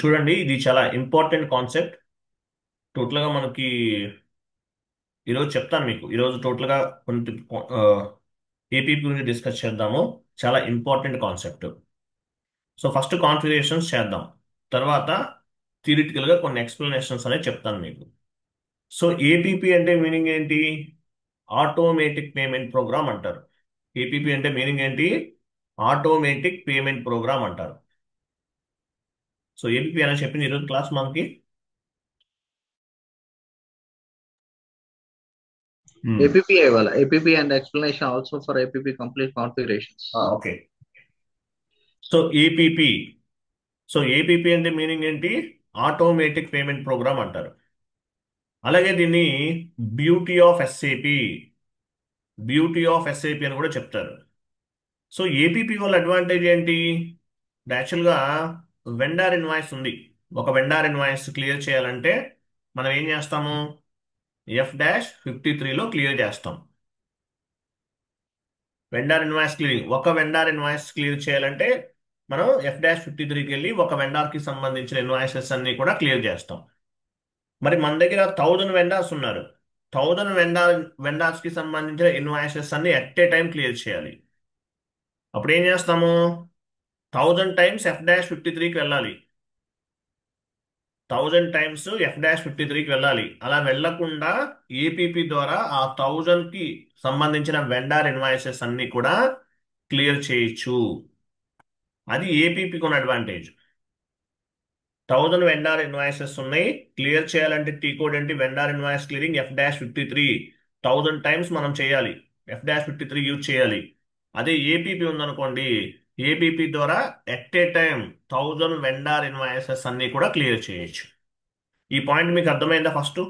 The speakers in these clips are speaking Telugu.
చూడండి, ఇది చాలా ఇంపార్టెంట్ కాన్సెప్ట్. టోటల్గా మనకి ఈరోజు చెప్తాను మీకు. ఈరోజు టోటల్గా కొన్ని ఏపీ గురించి డిస్కస్ చేద్దాము. చాలా important concept. So first configurations చేద్దాం. తర్వాత థియరిటికల్గా కొన్ని ఎక్స్ప్లెనేషన్స్ అనేవి చెప్తాను మీకు. సో ఏపీపీ అంటే మీనింగ్ ఏంటి? ఆటోమేటిక్ పేమెంట్ ప్రోగ్రామ్ అంటారు. ఏపీపీ అంటే మీనింగ్ ఏంటి? ఆటోమేటిక్ పేమెంట్ ప్రోగ్రామ్ అంటారు. సో ఏపీపీ అని చెప్పింది ఈరోజు క్లాస్ మనకి. API wala. API and explanation also for API complete configurations. Okay. So APP. So APP అంటే మీనింగ్ ఏంటి? ఆటోమేటిక్ పేమెంట్ ప్రోగ్రామ్ అంటారు. అలాగే దీన్ని beauty of SAP, beauty of SAP అని కూడా చెప్తారు. సో ఏపీపీ వల్ల అడ్వాంటేజ్ ఏంటి? యాక్చువల్గా వెండార్ ఇన్వాయిస్ ఉంది. ఒక వెండార్ ఇన్వాయిస్ క్లియర్ చేయాలంటే మనం ఏం చేస్తాము? F-53లో క్లియర్ చేస్తాం. వెండార్ ఇన్వాయిస్ క్లియరింగ్, ఒక వెండార్ ఇన్వాయిస్ క్లియర్ చేయాలంటే మనం F-53కి వెళ్ళి ఒక వెండార్కి సంబంధించిన ఇన్వాయిసెస్ అన్ని కూడా క్లియర్ చేస్తాం. మరి మన దగ్గర 1000 వెండర్స్ ఉన్నారు. 1000 వెండర్స్ కి సంబంధించిన ఇన్వాయిసెస్ అన్ని ఎట్ ఏ టైం క్లియర్ చేయాలి. అప్పుడు ఏం చేస్తాము? 1000 టైమ్స్ F-53కి వెళ్ళాలి. 1000 టైమ్స్ F-53కి వెళ్ళాలి. అలా వెళ్లకుండా ఏపీపీ ద్వారా ఆ 1000కి సంబంధించిన వెండార్ ఇన్వాయిసెస్ అన్ని కూడా క్లియర్ చేయొచ్చు. అది ఏపీపీకి ఉన్న అడ్వాంటేజ్. 1000 వెండార్ ఇన్వాయిసెస్ ఉన్నాయి, క్లియర్ చేయాలంటే టీ కోడ్ ఏంటి? Vendor invoice clearing F-53. 1000 times మనం చేయాలి, F-53 యూజ్ చేయాలి. అదే ఏపీపీ ఉందనుకోండి, ఏపీపీ ద్వారా at a time 1000 vendor invoices అన్ని కూడా క్లియర్ చేయొచ్చు. ఈ పాయింట్ మీకు అర్థమైందా ఫస్ట్?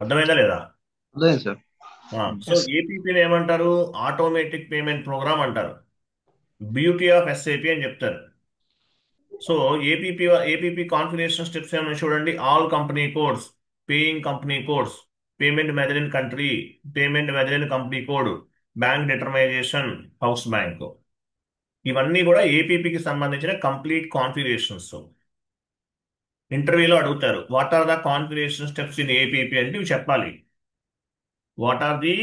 అర్థమైందా లేదా? Then, sir. So Yes. ఏపీపీని ఏమంటారు? ఆటోమేటిక్ పేమెంట్ ప్రోగ్రామ్ అంటారు. బ్యూటీ ఆఫ్ ఎస్ఏపి అని చెప్తారు. సో ఏపీపీ కాన్ఫిగరేషన్ స్టెప్స్ ఏమైనా చూడండి. All company codes, paying company codes, payment method in country, payment method in company code, bank determination, house bank. ఇవన్నీ కూడా ఏపీపీకి సంబంధించిన కంప్లీట్ కాన్ఫిగరేషన్స్. ఇంటర్వ్యూలో అడుగుతారు, what are the configuration steps in APP అంటే ఇవి చెప్పాలి. What are the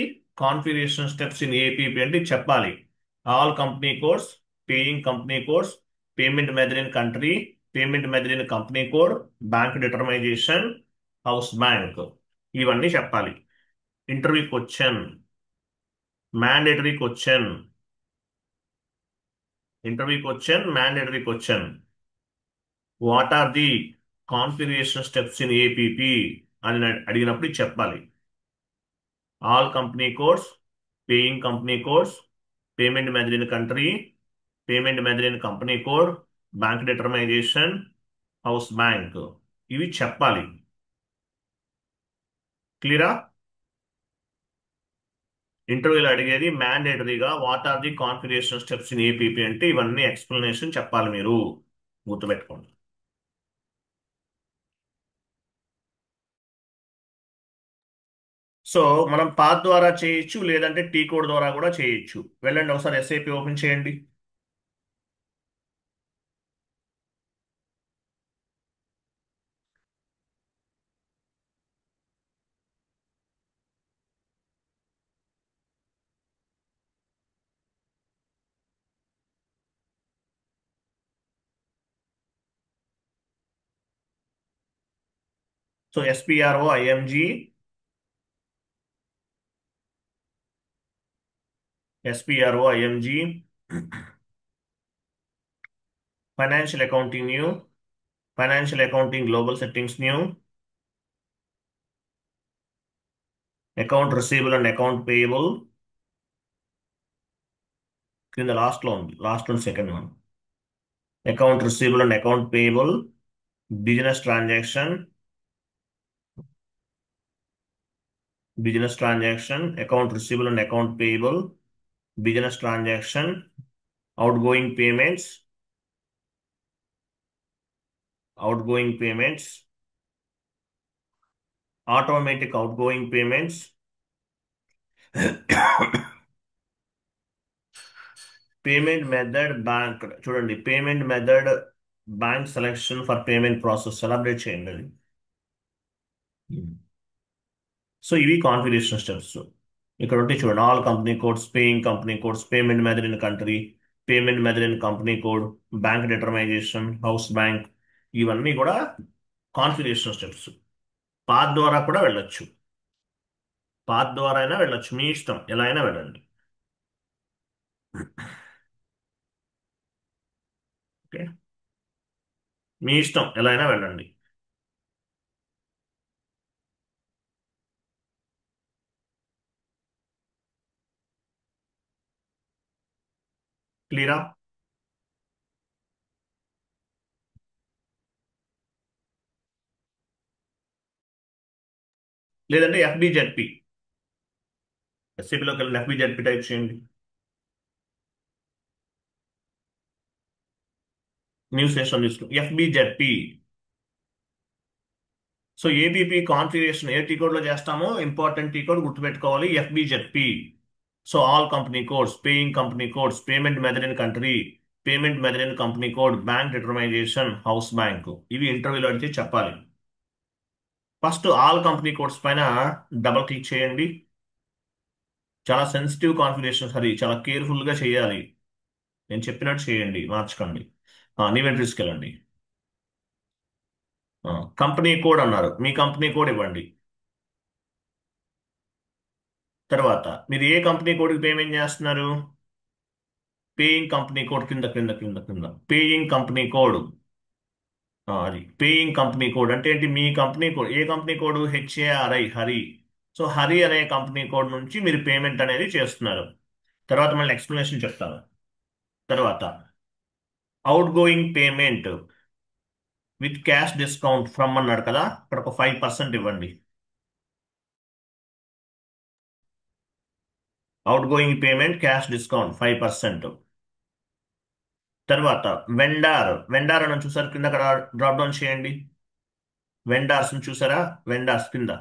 configuration steps in APP అంటే ఇవి చెప్పాలి. All company codes, paying company codes, payment method in country, payment method in company code, bank determination, house bank. ఇవన్నీ చెప్పాలి. Interview question, mandatory question, interview question, mandatory question. What are the configuration steps in APP అని అడిగినప్పుడు ఇది చెప్పాలి. All company codes, paying company codes, payment method in country, payment method in company code, bank determination, house bank. ఇవి చెప్పాలి. క్లియరా? ఇంటర్వ్యూలో అడిగేది మ్యాండేటరీగా what are the configuration steps in APP అంటే ఇవన్నీ ఎక్స్ప్లెనేషన్ చెప్పాలి. మీరు గుర్తుపెట్టుకోండి. సో మనం పాత్ ద్వారా చేయొచ్చు, లేదంటే టీ కోడ్ ద్వారా కూడా చేయొచ్చు. వెళ్ళండి ఒకసారి ఎస్ఏపి ఓపెన్ చేయండి. So SPRO IMG, SPRO IMG, financial accounting new, financial accounting global settings new, account receivable and account payable. కింద లాస్ట్ లో ఉంది, last one second one. Account receivable and account payable, business transaction, business transaction, account receivable and account payable, business transaction, outgoing payments, outgoing payments, automatic outgoing payments, payment method bank చూడండి, payment method bank selection for payment process celebrate చేయండి అది. సో ఇవి కాన్ఫిగరేషన్ స్టెప్స్. ఇక్కడ ఉంటే చూడండి, all company codes, paying company codes, payment method in country, payment method in company code, bank determination, house bank, ఇవన్నీ కూడా కాన్ఫిగరేషన్ స్టెప్స్. పాత్ ద్వారా కూడా వెళ్ళొచ్చు, పాత్ ద్వారా అయినా వెళ్ళొచ్చు, మీ ఇష్టం, ఎలా అయినా వెళ్ళండి. ఓకే, మీ ఇష్టం, ఎలా అయినా వెళ్ళండి. క్లియరా? లేదంటే ఎఫ్బిజెడ్పి, ఎస్సీపీలోకి వెళ్ళిన ఎఫ్బిజెడ్పి టైప్ చేయండి. న్యూ సెషన్ తీసుకుని ఎఫ్బిజెడ్పి. సో ఏబిపి కాన్ఫిగరేషన్ ఏ టీ కోడ్లో చేస్తామో ఇంపార్టెంట్ టీ కోడ్ గుర్తుపెట్టుకోవాలి, FBZP. So all company codes, paying company codes, payment method in country, payment method in company code, bank determination, house bank, ఇవి ఇంటర్వ్యూలో అడిగి చెప్పాలి. ఫస్ట్ ఆల్ కంపెనీ కోడ్స్ పైన డబుల్ క్లిక్ చేయండి. చాలా సెన్సిటివ్ కాన్ఫిగరేషన్స్, అది చాలా కేర్ఫుల్గా చేయాలి. నేను చెప్పినట్టు చేయండి, మార్చకండి. న్యూ ఎంట్రీస్కి వెళ్ళండి. కంపెనీ కోడ్ అన్నారు, మీ కంపెనీ కోడ్ ఇవ్వండి. తర్వాత మీరు ఏ కంపెనీ కోడ్కి పేమెంట్ చేస్తున్నారు? పేయింగ్ కంపెనీ కోడ్ కింద కింద కింద కింద పేయింగ్ కంపెనీ కోడ్. అది పేయింగ్ కంపెనీ కోడ్ అంటే ఏంటి? మీ కంపెనీ కోడ్, ఏ company code? H A R I, Hari. So Hari అనే కంపెనీ కోడ్ నుంచి మీరు పేమెంట్ అనేది చేస్తున్నారు. తర్వాత మళ్ళీ ఎక్స్ప్లెనేషన్ చెప్తాను. తర్వాత out going payment with cash discount from అన్నాడు కదా, ఇక్కడ ఒక 5% ఇవ్వండి. Out going payment cash discount 5%. తర్వాత వెండార్, వెండార్ అని చూసారు కింద, అక్కడ డ్రాప్ డౌన్ చేయండి. వెండార్స్ చూసారా? వెండార్స్ కింద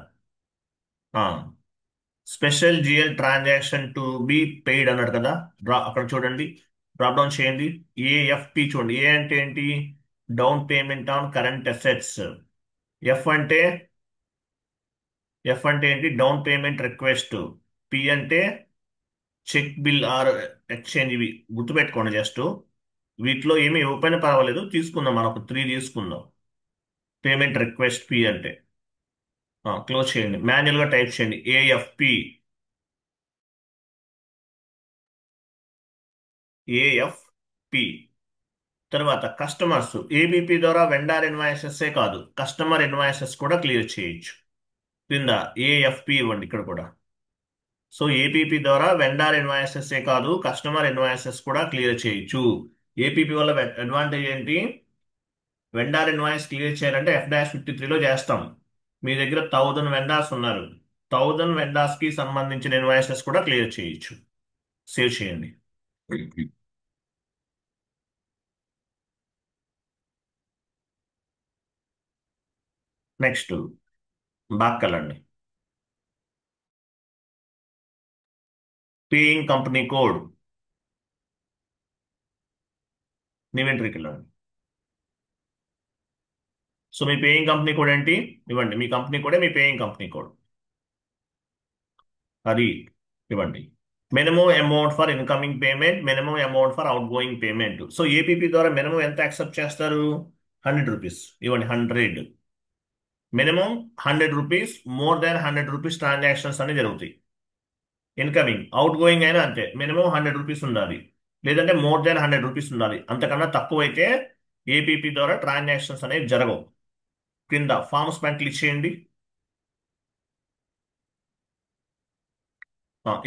special GL transaction to be paid అన్నాడు కదా, అక్కడ చూడండి, డ్రాప్ డౌన్ చేయండి. ఏఎఫ్పి చూడండి. ఏ అంటే ఏంటి? Down payment on current assets. F అంటే, ఎఫ్ అంటే ఏంటి? Down payment request. పి అంటే చెక్ బిల్ ఆర్ ఎక్స్చేంజ్. ఇవి గుర్తుపెట్టుకోండి జస్ట్. వీటిలో ఏమి ఇవ్వకపోయినా పర్వాలేదు, తీసుకుందాం, మనం ఒక 3 తీసుకుందాం. పేమెంట్ రిక్వెస్ట్ పి అంటే క్లోజ్ చేయండి, మాన్యువల్గా టైప్ చేయండి ఏఎఫ్పి. ఏఎఫ్పి. తర్వాత కస్టమర్స్, ఏబిపి ద్వారా వెండార్ ఇన్వాయిసెస్ కాదు, కస్టమర్ ఇన్వాయిసెస్ కూడా క్లియర్ చేయొచ్చు. కింద ఏఎఫ్పి ఇవ్వండి ఇక్కడ కూడా. సో ఏపీపీ ద్వారా వెండార్ ఇన్వాయిసెస్ కాదు, కస్టమర్ ఇన్వాయిసెస్ కూడా క్లియర్ చేయొచ్చు. ఏపీపీ వల్ల అడ్వాంటేజ్ ఏంటి? వెండార్ ఇన్వాయిస్ క్లియర్ చేయాలంటే F-53లో చేస్తాం. మీ దగ్గర 1000 వెండార్స్ ఉన్నారు, 1000 వెండార్స్ కి సంబంధించిన ఇన్వాయిసెస్ కూడా క్లియర్ చేయొచ్చు. సేవ్ చేయండి. నెక్స్ట్ బ్యాక్ వెళ్ళండి. పేయింగ్ కంపెనీ కోడ్, న్యూ ఎంట్రీకి వెళ్ళండి. సో మీ పేయింగ్ కంపెనీ కోడ్ ఏంటి? ఇవ్వండి, మీ కంపెనీ కోడే మీ పేయింగ్ కంపెనీ కోడ్, అది ఇవ్వండి. Minimum amount for incoming payment, minimum amount for outgoing payment. So APP ద్వారా మినిమం ఎంత యాక్సెప్ట్ చేస్తారు? 100 రూపీస్ ఇవ్వండి. 100 minimum, 100 rupees. More than 100 rupees transactions అనేవి జరుగుతాయి. ఇన్కమింగ్, అవుట్ గోయింగ్ అయినా అంతే, మినిమం 100 రూపీస్ ఉండాలి, లేదంటే మోర్ దాన్ 100 రూపీస్ ఉండాలి. అంతకన్నా తక్కువైతే ఏపీపీ ద్వారా ట్రాన్సాక్షన్స్ అనేవి జరగవు. కింద ఫార్మ్స్ పైన క్లిక్ చేయండి.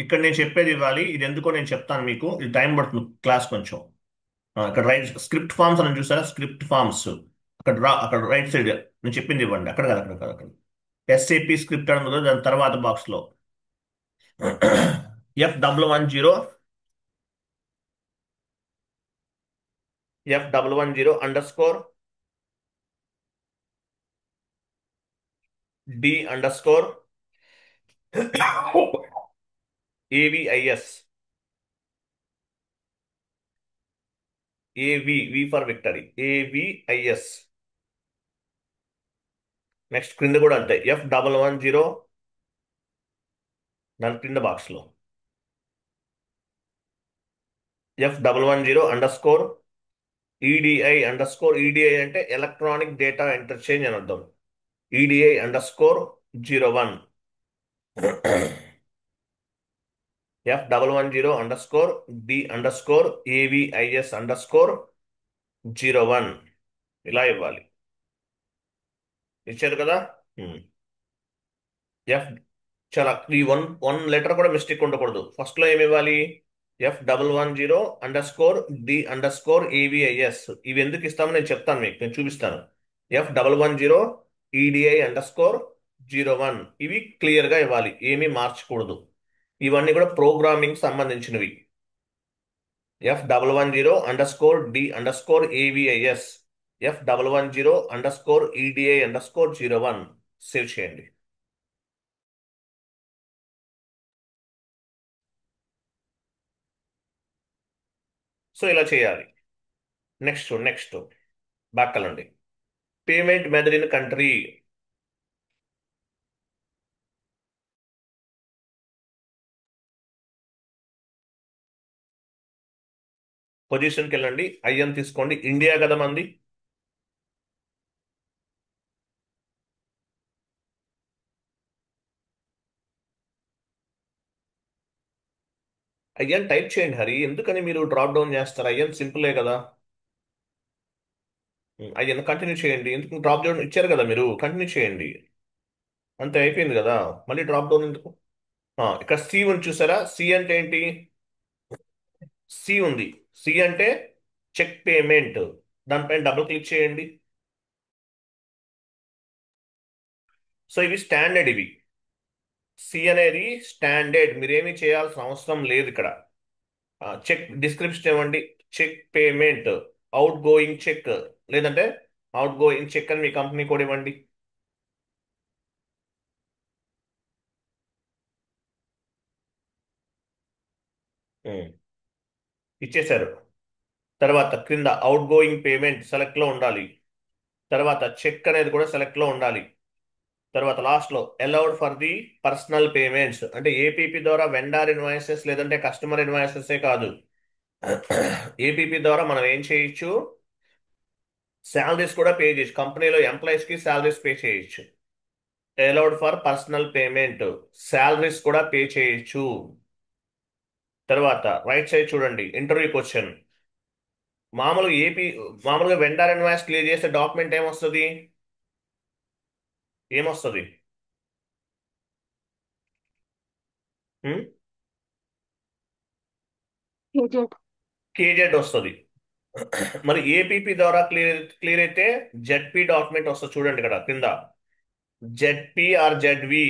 ఇక్కడ నేను చెప్పేది ఇవ్వాలి, ఇది ఎందుకో నేను చెప్తాను మీకు, ఇది టైం పడుతుంది క్లాస్ కొంచెం. ఇక్కడ రైట్ స్క్రిప్ట్ ఫార్మ్స్ అని చూసారా? స్క్రిప్ట్ ఫార్మ్స్ అక్కడ రైట్ సైడ్ నేను చెప్పింది ఇవ్వండి. అక్కడ కాదు, అక్కడ కాదు, అక్కడ ఎస్ఏపి స్క్రిప్ట్ అని ఉంది కదా, దాని తర్వాత బాక్స్ లో F110, F110 D_AVIS V for victory, A V I S. Next క్రింద కూడా అంతే, F110, దాని క్రింద బాక్స్లో F110 EDI అంటే ఎలక్ట్రానిక్ డేటా ఇంటర్చేంజ్ అని అర్థం. EDI_01 F110D_AVIS_01 ఇలా ఇవ్వాలి. ఇచ్చారు కదా. ఎఫ్ చాలా ఈ వన్ వన్ లెటర్ కూడా మిస్టేక్ ఉండకూడదు. ఫస్ట్ లో ఏమి ఇవ్వాలి? F110_D_AVIS. ఇవి ఎందుకు ఇస్తామో నేను చెప్తాను, మీకు నేను చూపిస్తాను. F110EDI_01 ఇవి క్లియర్ గా ఇవ్వాలి, ఏమీ మార్చకూడదు. ఇవన్నీ కూడా ప్రోగ్రామింగ్ సంబంధించినవి. F110_D_AVIS, F110_EDI_01 సేవ్ చేయండి. సో ఇలా చేయాలి. నెక్స్ట్ బాక్కలండి. Payment method in country. పొజిషన్కి వెళ్ళండి, ఐఎన్ తీసుకోండి. ఇండియా కదా మంది. ఐఎన్ టైప్ చేయండి హరి, ఎందుకని మీరు డ్రాప్ డౌన్ చేస్తారు? ఐఎన్ సింపులే కదా. ఐఎన్ కంటిన్యూ చేయండి. ఎందుకు డ్రాప్ డౌన్ ఇచ్చారు కదా, మీరు కంటిన్యూ చేయండి. అంతే అయిపోయింది కదా, మళ్ళీ డ్రాప్ డౌన్ ఎందుకు? ఇక్కడ సి ఉంది చూసారా? సి అంటే ఏంటి? సి ఉంది. సి అంటే చెక్ పేమెంట్. దానిపైన డబుల్ క్లిక్ చేయండి. సో ఇవి స్టాండర్డ్, ఇవి సి అనేది స్టాండర్డ్, మీరేమీ చేయాల్సిన అవసరం లేదు ఇక్కడ. చెక్ డిస్క్రిప్షన్ ఇవ్వండి. Check payment, out going check, లేదంటే అవుట్ గోయింగ్ చెక్ అని మీ కంపెనీ కూడా ఇవ్వండి. ఉమ్, ఇచ్చేశారు. తర్వాత క్రింద అవుట్ గోయింగ్ పేమెంట్ సెలెక్ట్ లో ఉండాలి. తర్వాత చెక్ అనేది కూడా సెలెక్ట్ లో ఉండాలి. తర్వాత లాస్ట్ లో allowed for the personal payments, అంటే ఏపీపీ ద్వారా వెండార్ ఇన్వాయిసెస్ లేదంటే కస్టమర్ ఇన్వాయిసెస్ కాదు. ఏపీపీ ద్వారా మనం ఏం చేయొచ్చు? శాలరీస్ కూడా పే చేయొచ్చు, కంపెనీలో ఎంప్లాయీస్ కి శాలరీస్ పే చేయొచ్చు. Allowed for personal payment, salaries కూడా పే చేయొచ్చు. తర్వాత రైట్ సైడ్ చూడండి, ఇంటర్వ్యూ క్వశ్చన్. మామూలుగా వెండర్ ఇన్వాయిస్ క్లియర్ చేసే డాక్యుమెంట్ ఏమొస్తుంది? ఏమొస్తుంది? కేజెడ్ వస్తుంది. మరి ఏపీపీ ద్వారా క్లియర్ క్లియర్ అయితే జెడ్పీ డాక్యుమెంట్ వస్తుంది. చూడండి ఇక్కడ కింద, జెడ్పీ ఆర్ జెడ్వి.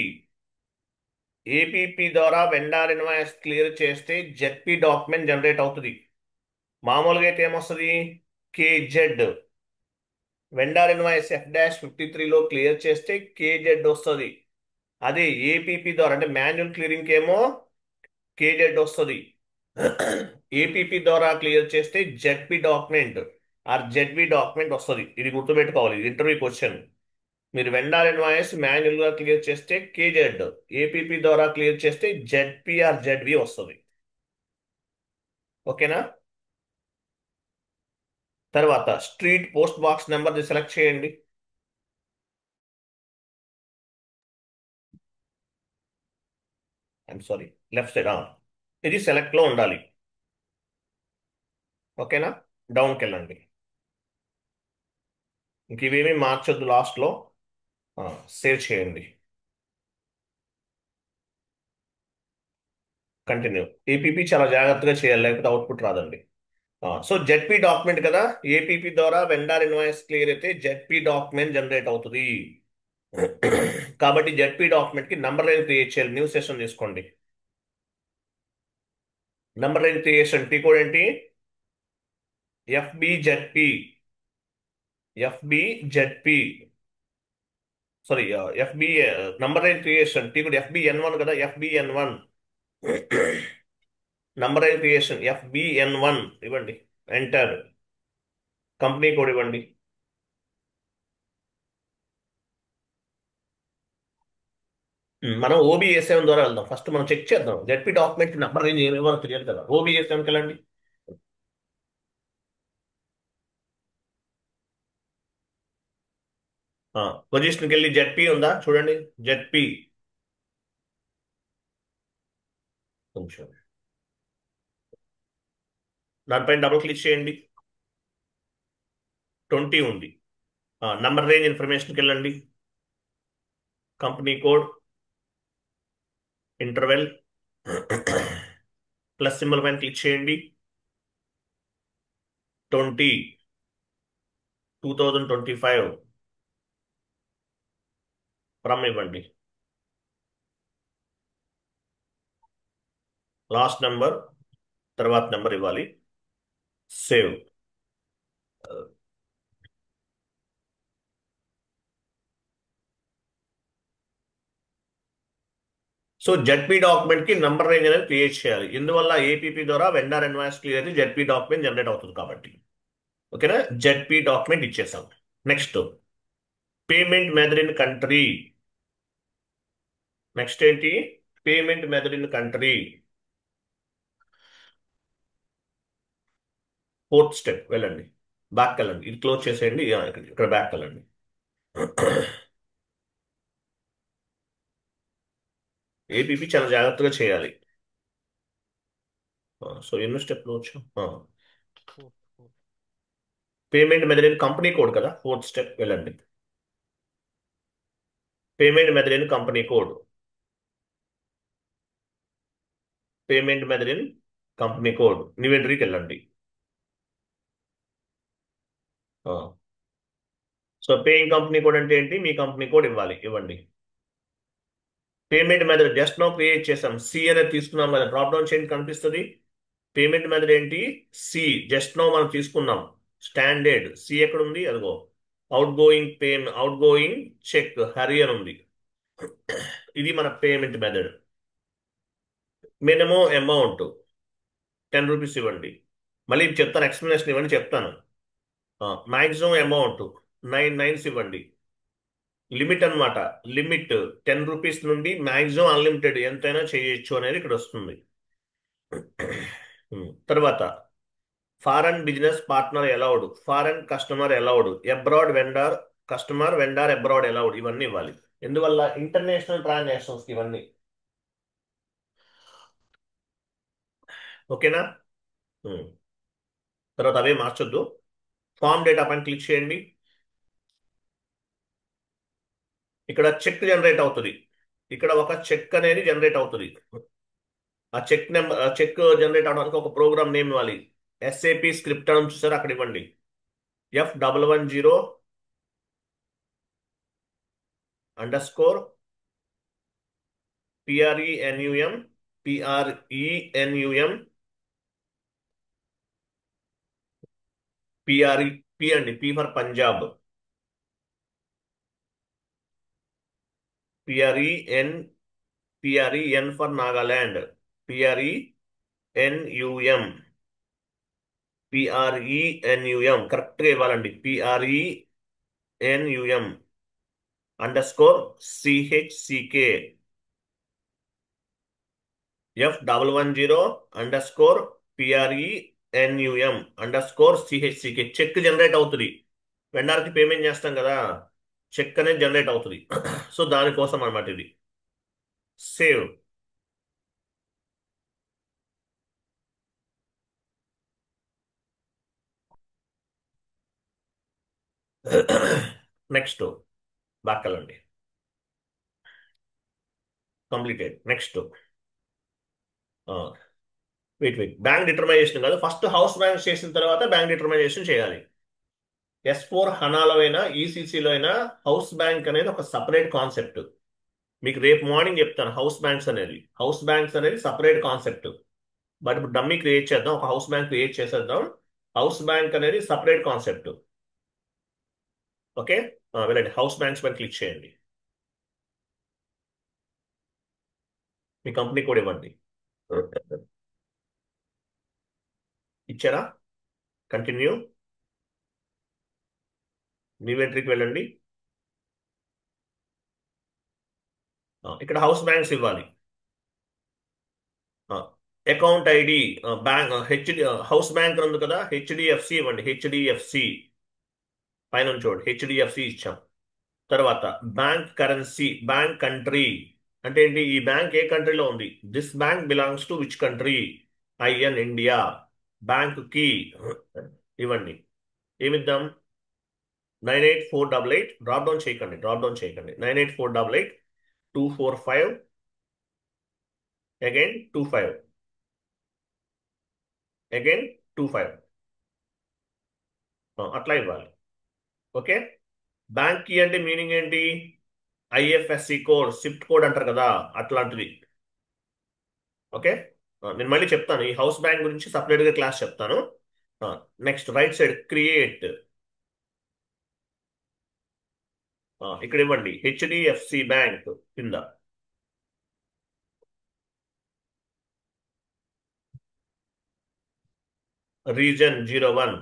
ఏపీపీ ద్వారా వెండార్ ఇన్వాయిస్ క్లియర్ చేస్తే జెడ్పీ డాక్యుమెంట్ జనరేట్ అవుతుంది. మామూలుగా అయితే ఏమొస్తుంది? కేజెడ్. వెండార్ ఇన్వాయిస్ F-53లో క్లియర్ చేస్తే కేజెడ్ వస్తుంది. అదే ఏపీపీ ద్వారా అంటే మాన్యువల్ క్లియరింగ్ ఏమో కేజెడ్ వస్తుంది. ఏపీపీ ద్వారా క్లియర్ చేస్తే ZP document or ZV document వస్తుంది. ఇది గుర్తుపెట్టుకోవాలి, ఇది ఇంటర్వ్యూ క్వశ్చన్. మీరు వెండార్ ఇన్వాయిస్ మాన్యువల్ గా క్లియర్ చేస్తే కేజెడ్, ఏపీపీ ద్వారా క్లియర్ చేస్తే జెడ్పీ ఆర్ జెడ్వి వస్తుంది. ఓకేనా? తర్వాత street post box number select చేయండి. I'm sorry, left side. ఇది సెలెక్ట్ లో ఉండాలి. ఓకేనా? డౌన్కి వెళ్ళండి. ఇంక ఇవేమీ మార్చొద్దు. లాస్ట్లో సేవ్ చేయండి. కంటిన్యూ. ఏపీపీ చాలా జాగ్రత్తగా చేయాలి, లేకపోతే అవుట్పుట్ రాదండి. సో జెడ్పీ డాక్యుమెంట్ కదా, ఏపీపీ ద్వారా వెండార్ ఇన్వాయిస్ క్లియర్ అయితే జెడ్పీ డాక్యుమెంట్ జనరేట్ అవుతుంది. కాబట్టి జెడ్పీ డాక్యుమెంట్ కి నంబర్ లైన్ క్రియేట్ చేయాలి. న్యూ సెషన్ తీసుకోండి. Number line creation tea code ఏంటి? FBZP. FBZP, sorry, FB number line creation T code FBN1 కదా, FBN1. Number line creation FBN1 ఇవ్వండి, ఎంటర్. కంపెనీ కోడ్ ఇవ్వండి. మనం ఓబీఎస్ఎం ద్వారా వెళ్దాం. ఫస్ట్ మనం చెక్ చేద్దాం జెడ్పీ డాక్యుమెంట్ నెంబర్ రేంజ్ ఏమేమో తెలియదు కదా. ఓబీఎస్ఎంకి వెళ్ళండి. పొజిషన్కి వెళ్ళి జెడ్పీ ఉందా చూడండి. జెడ్పీ కొంచెం దానిపైన డబుల్ క్లిక్ చేయండి. 20 ఉంది. నంబర్ రేంజ్ ఇన్ఫర్మేషన్కి వెళ్ళండి. Company code interval plus symbol పైన క్లిక్ చేయండి. 20 2025 ఫ్రమ్ ఇవ్వండి. లాస్ట్ నెంబర్ తర్వాత నెంబర్ ఇవ్వాలి. సేవ్. సో జెడ్పీ డాక్యుమెంట్ కి నంబర్ రేంజ్ అనేది క్రియేట్ చేయాలి. ఇందువల్ల ఏపీపీ ద్వారా వెండర్ ఇన్వాయిస్ క్లియర్ అయితే జెడ్పీ డాక్యుమెంట్ జనరేట్ అవుతుంది కాబట్టి. ఓకేనా. జెడ్పీ డాక్యుమెంట్ ఇచ్చేసాం. Next payment method in country. Next ఏంటి? Payment method in country. Fourth step వెళ్ళండి. బ్యాక్ వెళ్ళండి. ఇది క్లోజ్ చేసేయండి. ఇక్కడ బ్యాక్ వెళ్ళండి. ఏపీపీ చాలా జాగ్రత్తగా చేయాలి. సో ఎన్నో స్టెప్లో వచ్చాం. Payment method in company code కదా. ఫోర్త్ స్టెప్ వెళ్ళండి. Payment method in company code. Payment method in company code new ఎంట్రీకి వెళ్ళండి. సో పేయింగ్ కంపెనీ కోడ్ అంటే ఏంటి? మీ కంపెనీ కోడ్ ఇవ్వాలి. ఇవ్వండి. Payment method just now create చేసాం. సి అనేది తీసుకున్నాం కదా. డ్రాప్ డౌన్ చేయండి కనిపిస్తుంది. పేమెంట్ మెథడ్ ఏంటి? సి. జస్ట్ నో మనం తీసుకున్నాం. స్టాండర్డ్ సి ఎక్కడ ఉంది? అదిగో out going out going check హరి అని ఉంది. ఇది మన payment method. Minimum amount 10 rupees ఇవ్వండి. మళ్ళీ చెప్తాను, ఎక్స్ప్లెనేషన్ ఇవ్వండి చెప్తాను. మాక్సిమం అమౌంట్ 9 నైన్స్ ఇవ్వండి. లిమిట్ అన్నమాట. లిమిట్ 10 రూపీస్ నుండి మాక్సిమం అన్లిమిటెడ్ ఎంతైనా చేయొచ్చు అనేది ఇక్కడ వస్తుంది. తర్వాత foreign business partner allowed, foreign customer allowed, abroad vendor customer vendor abroad allowed ఇవన్నీ ఇవ్వాలి. ఎందువల్ల? ఇంటర్నేషనల్ ట్రాన్సాక్షన్స్ ఇవన్నీ. ఓకేనా. ఉమ్. తర్వాత అవే మార్చొద్దు. ఫామ్ డేటా పైన క్లిక్ చేయండి. ఇక్కడ చెక్ జనరేట్ అవుతుంది. ఇక్కడ ఒక చెక్ అనేది జనరేట్ అవుతుంది. ఆ చెక్ నెంబర్, చెక్ జనరేట్ అవడానికి ఒక ప్రోగ్రామ్ నేమ్ ఇవ్వాలి. ఎస్ఏపి స్క్రిప్ట్ అని చూసారు అక్కడ ఇవ్వండి. F110 PRENUM PRENUM P అండి. P for Punjab. PREN PREN for Nagaland. PRENUM PRENUM కరెక్ట్గా ఇవ్వాలండి. PRENUM_CHCK F110_PRENUM_CHCK చెక్ జనరేట్ అవుతుంది. వెండర్కి పేమెంట్ చేస్తాం కదా. చెక్ అనేది జనరేట్ అవుతుంది. సో దానికోసం అనమాట ఇది. సేవ్. నెక్స్ట్ బ్యాక్ వెళ్ళండి. కంప్లీటెడ్. నెక్స్ట్ వెయిట్ బ్యాంక్ డిటర్మైజేషన్ కాదు. ఫస్ట్ హౌస్ బ్యాంక్ చేసిన తర్వాత బ్యాంక్ డిటర్మైజేషన్ చేయాలి. S4 హనాలో అయినా ఈసీసీలో అయినా హౌస్ బ్యాంక్ అనేది ఒక సపరేట్ కాన్సెప్ట్. మీకు రేపు మార్నింగ్ చెప్తాను. హౌస్ బ్యాంక్స్ అనేది సపరేట్ కాన్సెప్ట్. బట్ ఇప్పుడు డమ్మీ క్రియేట్ చేద్దాం. ఒక హౌస్ బ్యాంక్ క్రియేట్ చేసేద్దాం. హౌస్ బ్యాంక్ అనేది సపరేట్ కాన్సెప్ట్. ఓకే. వెళ్ళండి. హౌస్ బ్యాంక్స్ పైన క్లిక్ చేయండి. మీ కంపెనీ కోడ్ ఇవ్వండి. ఇచ్చారా? కంటిన్యూ. న్యూ ఎంట్రీకి వెళ్ళండి. ఇక్కడ హౌస్ బ్యాంక్స్ ఇవ్వాలి. Account ID bank HD house bank ఉంది కదా, హెచ్డిఎఫ్సి ఇవ్వండి. హెచ్డిఎఫ్సి పైన చూడండి, హెచ్డిఎఫ్సి ఇచ్చాం. తర్వాత బ్యాంక్ కరెన్సీ, బ్యాంక్ కంట్రీ అంటే ఏంటి, ఈ బ్యాంక్ ఏ కంట్రీలో ఉంది, this bank belongs to which country, in India. Bank కి ఇవ్వండి. ఏమిద్దాం, 98488, డ్రాప్ డౌన్ చేయకండి, 98488 245 అగైన్ 25 అగైన్ 25 అట్లా ఇవ్వాలి. ఓకే. బ్యాంక్ కి అంటే మీనింగ్ ఏంటి, ఐఎఫ్ఎస్సి కోడ్, స్విఫ్ట్ కోడ్ అంటారు కదా, అట్లాంటిది. ఓకే. నేను మళ్ళీ చెప్తాను, ఈ హౌస్ బ్యాంక్ గురించి సపరేట్ గా క్లాస్ చెప్తాను. నెక్స్ట్ రైట్ సైడ్ క్రియేట్, ఇక్కడ ఇవ్వండి హెచ్డిఎఫ్సి బ్యాంక్ కింద. రీజన్ 01,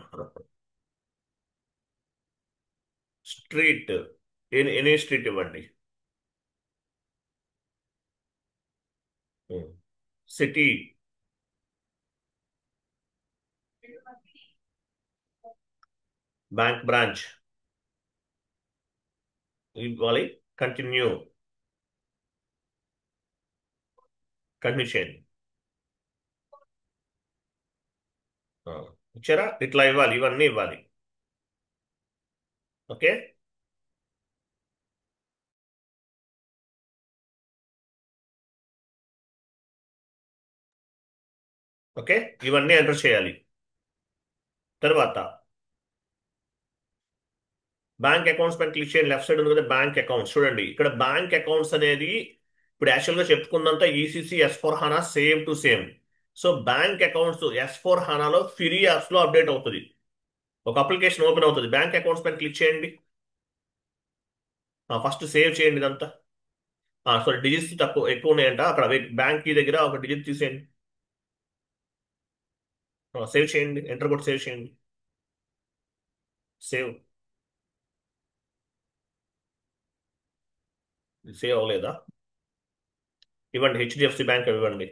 స్ట్రీట్ ఎనీ స్ట్రీట్ ఇవ్వండి. సిటీ, బ్యాంక్ బ్రాంచ్ ఇవ్వాలి. కంటిన్యూ, కంటిన్యూ చేయండి. ఇచ్చారా, ఇట్లా ఇవ్వాలి, ఇవన్నీ ఇవ్వాలి. ఓకే. ఓకే, ఇవన్నీ ఎంటర్ చేయాలి. తర్వాత బ్యాంక్ అకౌంట్స్ పైన క్లిక్ చేయండి. లెఫ్ట్ సైడ్ ఉంది కదా బ్యాంక్ అకౌంట్స్, చూడండి ఇక్కడ బ్యాంక్ అకౌంట్స్ అనేది ఇప్పుడు యాక్చువల్గా చెప్పుకుందంతా ECC S/4 HANA same to same. So bank accounts S/4 HANAలో ఫ్రీ యాప్స్ లో అప్డేట్ అవుతుంది. ఒక అప్లికేషన్ ఓపెన్ అవుతుంది, బ్యాంక్ అకౌంట్స్ పైన క్లిక్ చేయండి. ఫస్ట్ సేవ్ చేయండి ఇదంతా. సారీ, డిజిట్స్ తక్కువ ఎక్కువ ఉన్నాయంట అక్కడ, బ్యాంక్ కీ దగ్గర ఒక డిజిట్ తీసేయండి. సేవ్ చేయండి, ఎంటర్ కొట్టి సేవ్ చేయండి. సేవ్, సేవ్ అవ్వలేదా, ఇవ్వండి హెచ్డిఎఫ్సి బ్యాంక్ ఇవ్వండి.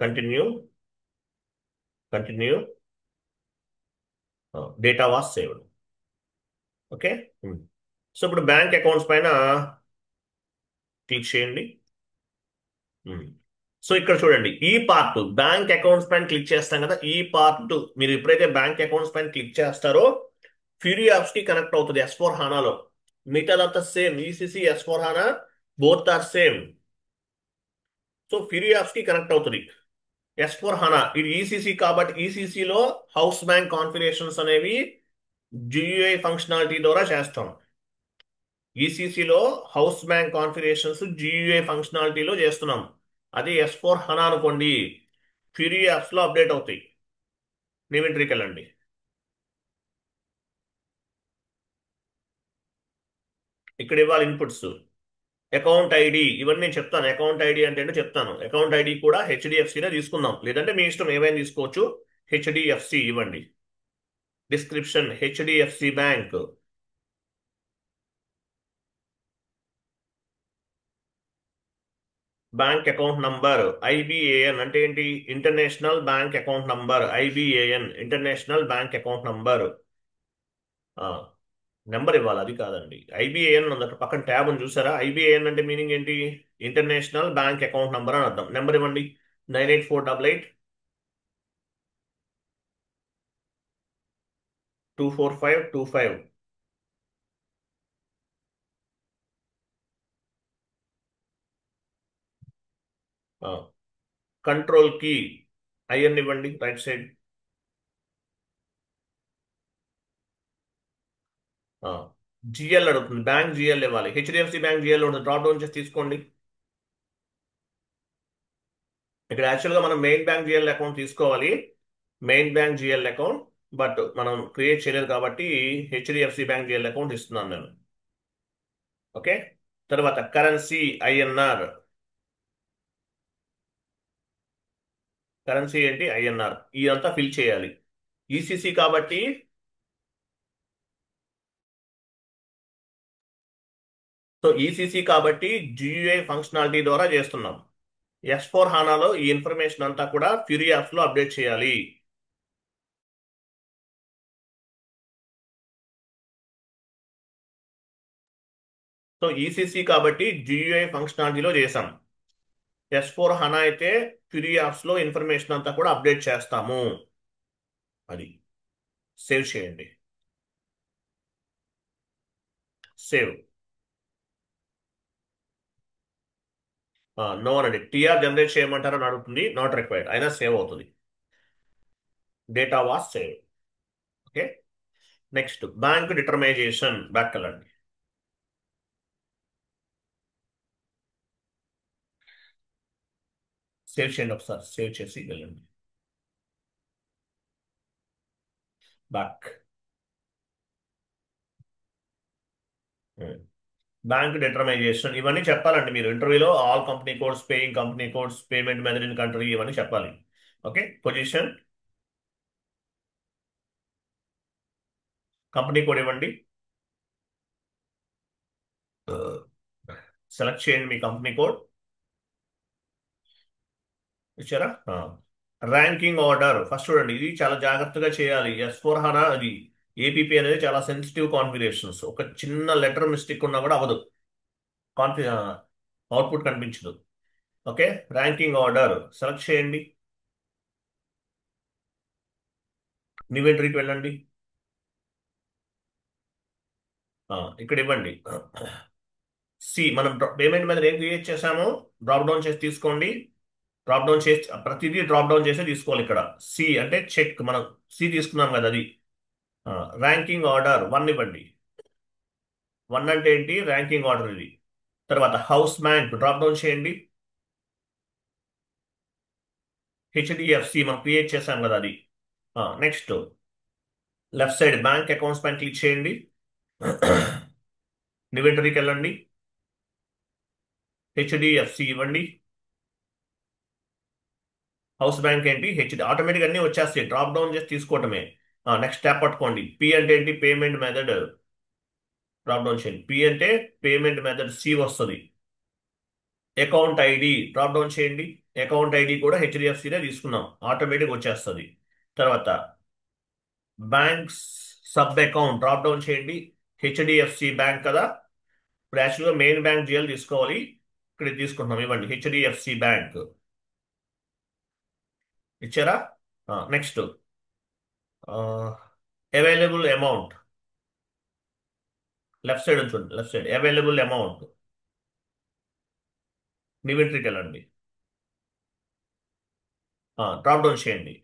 Continue, continue, data was saved. Okay. So ఇప్పుడు బ్యాంక్ అకౌంట్స్ పైన క్లిక్ చేయండి. సో ఇక్కడ చూడండి, ఈ పార్ట్ బ్యాంక్ అకౌంట్స్ పైన క్లిక్ చేస్తాం కదా, ఈ పార్ట్ మీరు ఎప్పుడైతే బ్యాంక్ అకౌంట్స్ పైన క్లిక్ చేస్తారో ఫ్యూరీ యాప్స్ కి కనెక్ట్ అవుతుంది S/4 HANAలో. మిగతాదంతా same, ECC S/4 HANA both are same. So Fiori apps కి కనెక్ట్ అవుతుంది. S/4 HANA ఇది ఈసీసీ కాబట్టి ఈసీసీలో హౌస్ బ్యాంక్ కాన్ఫిగరేషన్స్ అనేవి GUI ఫంక్షనాలిటీ ద్వారా చేస్తాం. ఈసీసీలో హౌస్ బ్యాంక్ కాన్ఫిగరేషన్స్ GUI ఫంక్షనాలిటీలో చేస్తున్నాం. అది S/4 HANA అనుకోండి, ఫ్యూరీ యాప్స్ లో అప్డేట్ అవుతాయి. న్యూ ఎంట్రీకి వెళ్ళండి. ఇక్కడ ఇవ్వాలి ఇన్పుట్స్, అకౌంట్ ఐడి ఇవన్నీ నేను చెప్తాను. అకౌంట్ ఐడి అంటే ఏంటో చెప్తాను. అకౌంట్ ఐడి కూడా హెచ్డిఎఫ్సినే తీసుకుందాం, లేదంటే మీ ఇష్టం ఏమైనా తీసుకోవచ్చు. హెచ్డిఎఫ్సి ఇవ్వండి. Description HDFC bank. Bank account number IBAN అంటే ఏంటి, international bank account number. IBAN international bank account number. Number ఇవ్వాలి, అది కాదండి. IBAN ఉంది అక్కడ పక్కన ట్యాబ్ ఉంది చూసారా, IBAN అంటే మీనింగ్ ఏంటి, ఇంటర్నేషనల్ బ్యాంక్ అకౌంట్ నంబర్ అని అర్థం. నెంబర్ ఇవ్వండి 98488 24525. కంట్రోల్ కి IN ఇవ్వండి రైట్ సైడ్. జిఎల్ అడుగుతుంది, బ్యాంక్ జిఎల్ ఇవ్వాలి. హెచ్డిఎఫ్సి బ్యాంక్ జిఎల్ ఉంటుంది, డ్రాప్ డౌన్ చేసి తీసుకోండి. ఇక్కడ యాక్చువల్గా మనం మెయిన్ బ్యాంక్ జిఎల్ అకౌంట్ తీసుకోవాలి, main bank GL account, but మనం క్రియేట్ చేయలేదు కాబట్టి హెచ్డిఎఫ్సి బ్యాంక్ జిఎల్ అకౌంట్ ఇస్తున్నాను నేను. ఓకే. తర్వాత కరెన్సీ ఐఎన్ఆర్. కరెన్సీ ఏంటి? ఐఎన్ఆర్. ఇదంతా ఫిల్ చేయాలి. ఈసీసీ కాబట్టి ఈసీసీ కాబట్టి జియుఐ ఫంక్షనాలిటీ ద్వారా చేస్తున్నాం. S4 హానాలో ఈ ఇన్ఫర్మేషన్ అంతా కూడా ఫ్యూరీ యాప్స్ లో అప్డేట్ చేయాలి. ఈసీసీ కాబట్టి జియుఐ ఫంక్షనాలిటీలో చేసాం. S4 హానా అయితే ఫ్యూరీ యాప్స్ లో ఇన్ఫర్మేషన్ అంతా కూడా అప్డేట్ చేస్తాము. అది సేవ్ చేయండి. సేవ్. నో అనండి. టీఆర్ జనరేట్ చేయమంటారని అడుగుతుంది, నాట్ రిక్వైర్డ్, అయినా సేవ్ అవుతుంది. Data was save. Okay. Next bank determination. Back వెళ్ళండి. సేవ్ చేయండి ఒకసారి, సేవ్ చేసి వెళ్ళండి. బ్యాక్. బ్యాంక్ డిటర్మైజేషన్ ఇవన్నీ చెప్పాలండి మీరు ఇంటర్వ్యూలో. All company codes, paying company codes, payment method in country, ఇవన్నీ చెప్పాలి. ఓకే. పొజిషన్, కంపెనీ కోడ్ ఇవ్వండి. సెలెక్ట్ చేయండి మీ కంపెనీ కోడ్. ఇచ్చారా? ర్యాంకింగ్ ఆర్డర్ ఫస్ట్ చూడండి, ఇది చాలా జాగ్రత్తగా చేయాలి. S4 హానా అది ఏపీపీ అనేది చాలా సెన్సిటివ్ కాన్ఫిగరేషన్స్. ఒక చిన్న లెటర్ మిస్టేక్ ఉన్నా కూడా అవ్వదు, కాన్ఫి అవుట్పుట్ కనిపించదు. ఓకే. ర్యాంకింగ్ ఆర్డర్ సెలెక్ట్ చేయండి. న్యూ ఎంట్రీకి వెళ్ళండి. ఇక్కడ ఇవ్వండి. మనం పేమెంట్ మీద ఏం క్రియేట్ చేసామో డ్రాప్ డౌన్ చేసి తీసుకోండి. డ్రాప్ డౌన్ చేసి ప్రతిదీ డ్రాప్ డౌన్ చేసి తీసుకోవాలి. ఇక్కడ సి అంటే చెక్, మనం సి తీసుకున్నాం కదా అది. ర్యాంకింగ్ ఆర్డర్ 1 ఇవ్వండి. 1 అంటే ఏంటి? ర్యాంకింగ్ ఆర్డర్ ఇది. తర్వాత హౌస్ బ్యాంక్ డ్రాప్ డౌన్ చేయండి. హెచ్డిఎఫ్సి మనం క్రియేట్ చేసాం కదా అది. Next left side bank accounts పైన క్లిక్ చేయండి. ఇన్వెంటరీకి వెళ్ళండి. హెచ్డిఎఫ్సి ఇవ్వండి. హౌస్ బ్యాంక్ ఏంటి? ఆటోమేటిక్ అన్ని వచ్చేస్తాయి, డ్రాప్ డౌన్ చేసి తీసుకోవటమే. నెక్స్ట్ ట్యాప్ పట్టుకోండి. పి అంటే ఏంటి? Payment method. డ్రాప్ డౌన్ చేయండి. పి అంటే పేమెంట్ మెథడ్, సి వస్తుంది. అకౌంట్ ఐడి డ్రాప్ డౌన్ చేయండి. అకౌంట్ ఐడి కూడా హెచ్డిఎఫ్సినే తీసుకున్నాం, ఆటోమేటిక్ వచ్చేస్తుంది. తర్వాత banks sub account drop down చేయండి. హెచ్డిఎఫ్సి బ్యాంక్ కదా, ఇప్పుడు యాక్చువల్గా మెయిన్ బ్యాంక్ జిఎల్ తీసుకోవాలి, ఇక్కడ తీసుకుంటున్నాం. ఇవ్వండి హెచ్డిఎఫ్సి బ్యాంక్. ఇచ్చారా? Next available amount left side ఉంచండి. Left side available amount. నివెంట్రీకి వెళ్ళండి. డ్రాప్ డౌన్ చేయండి.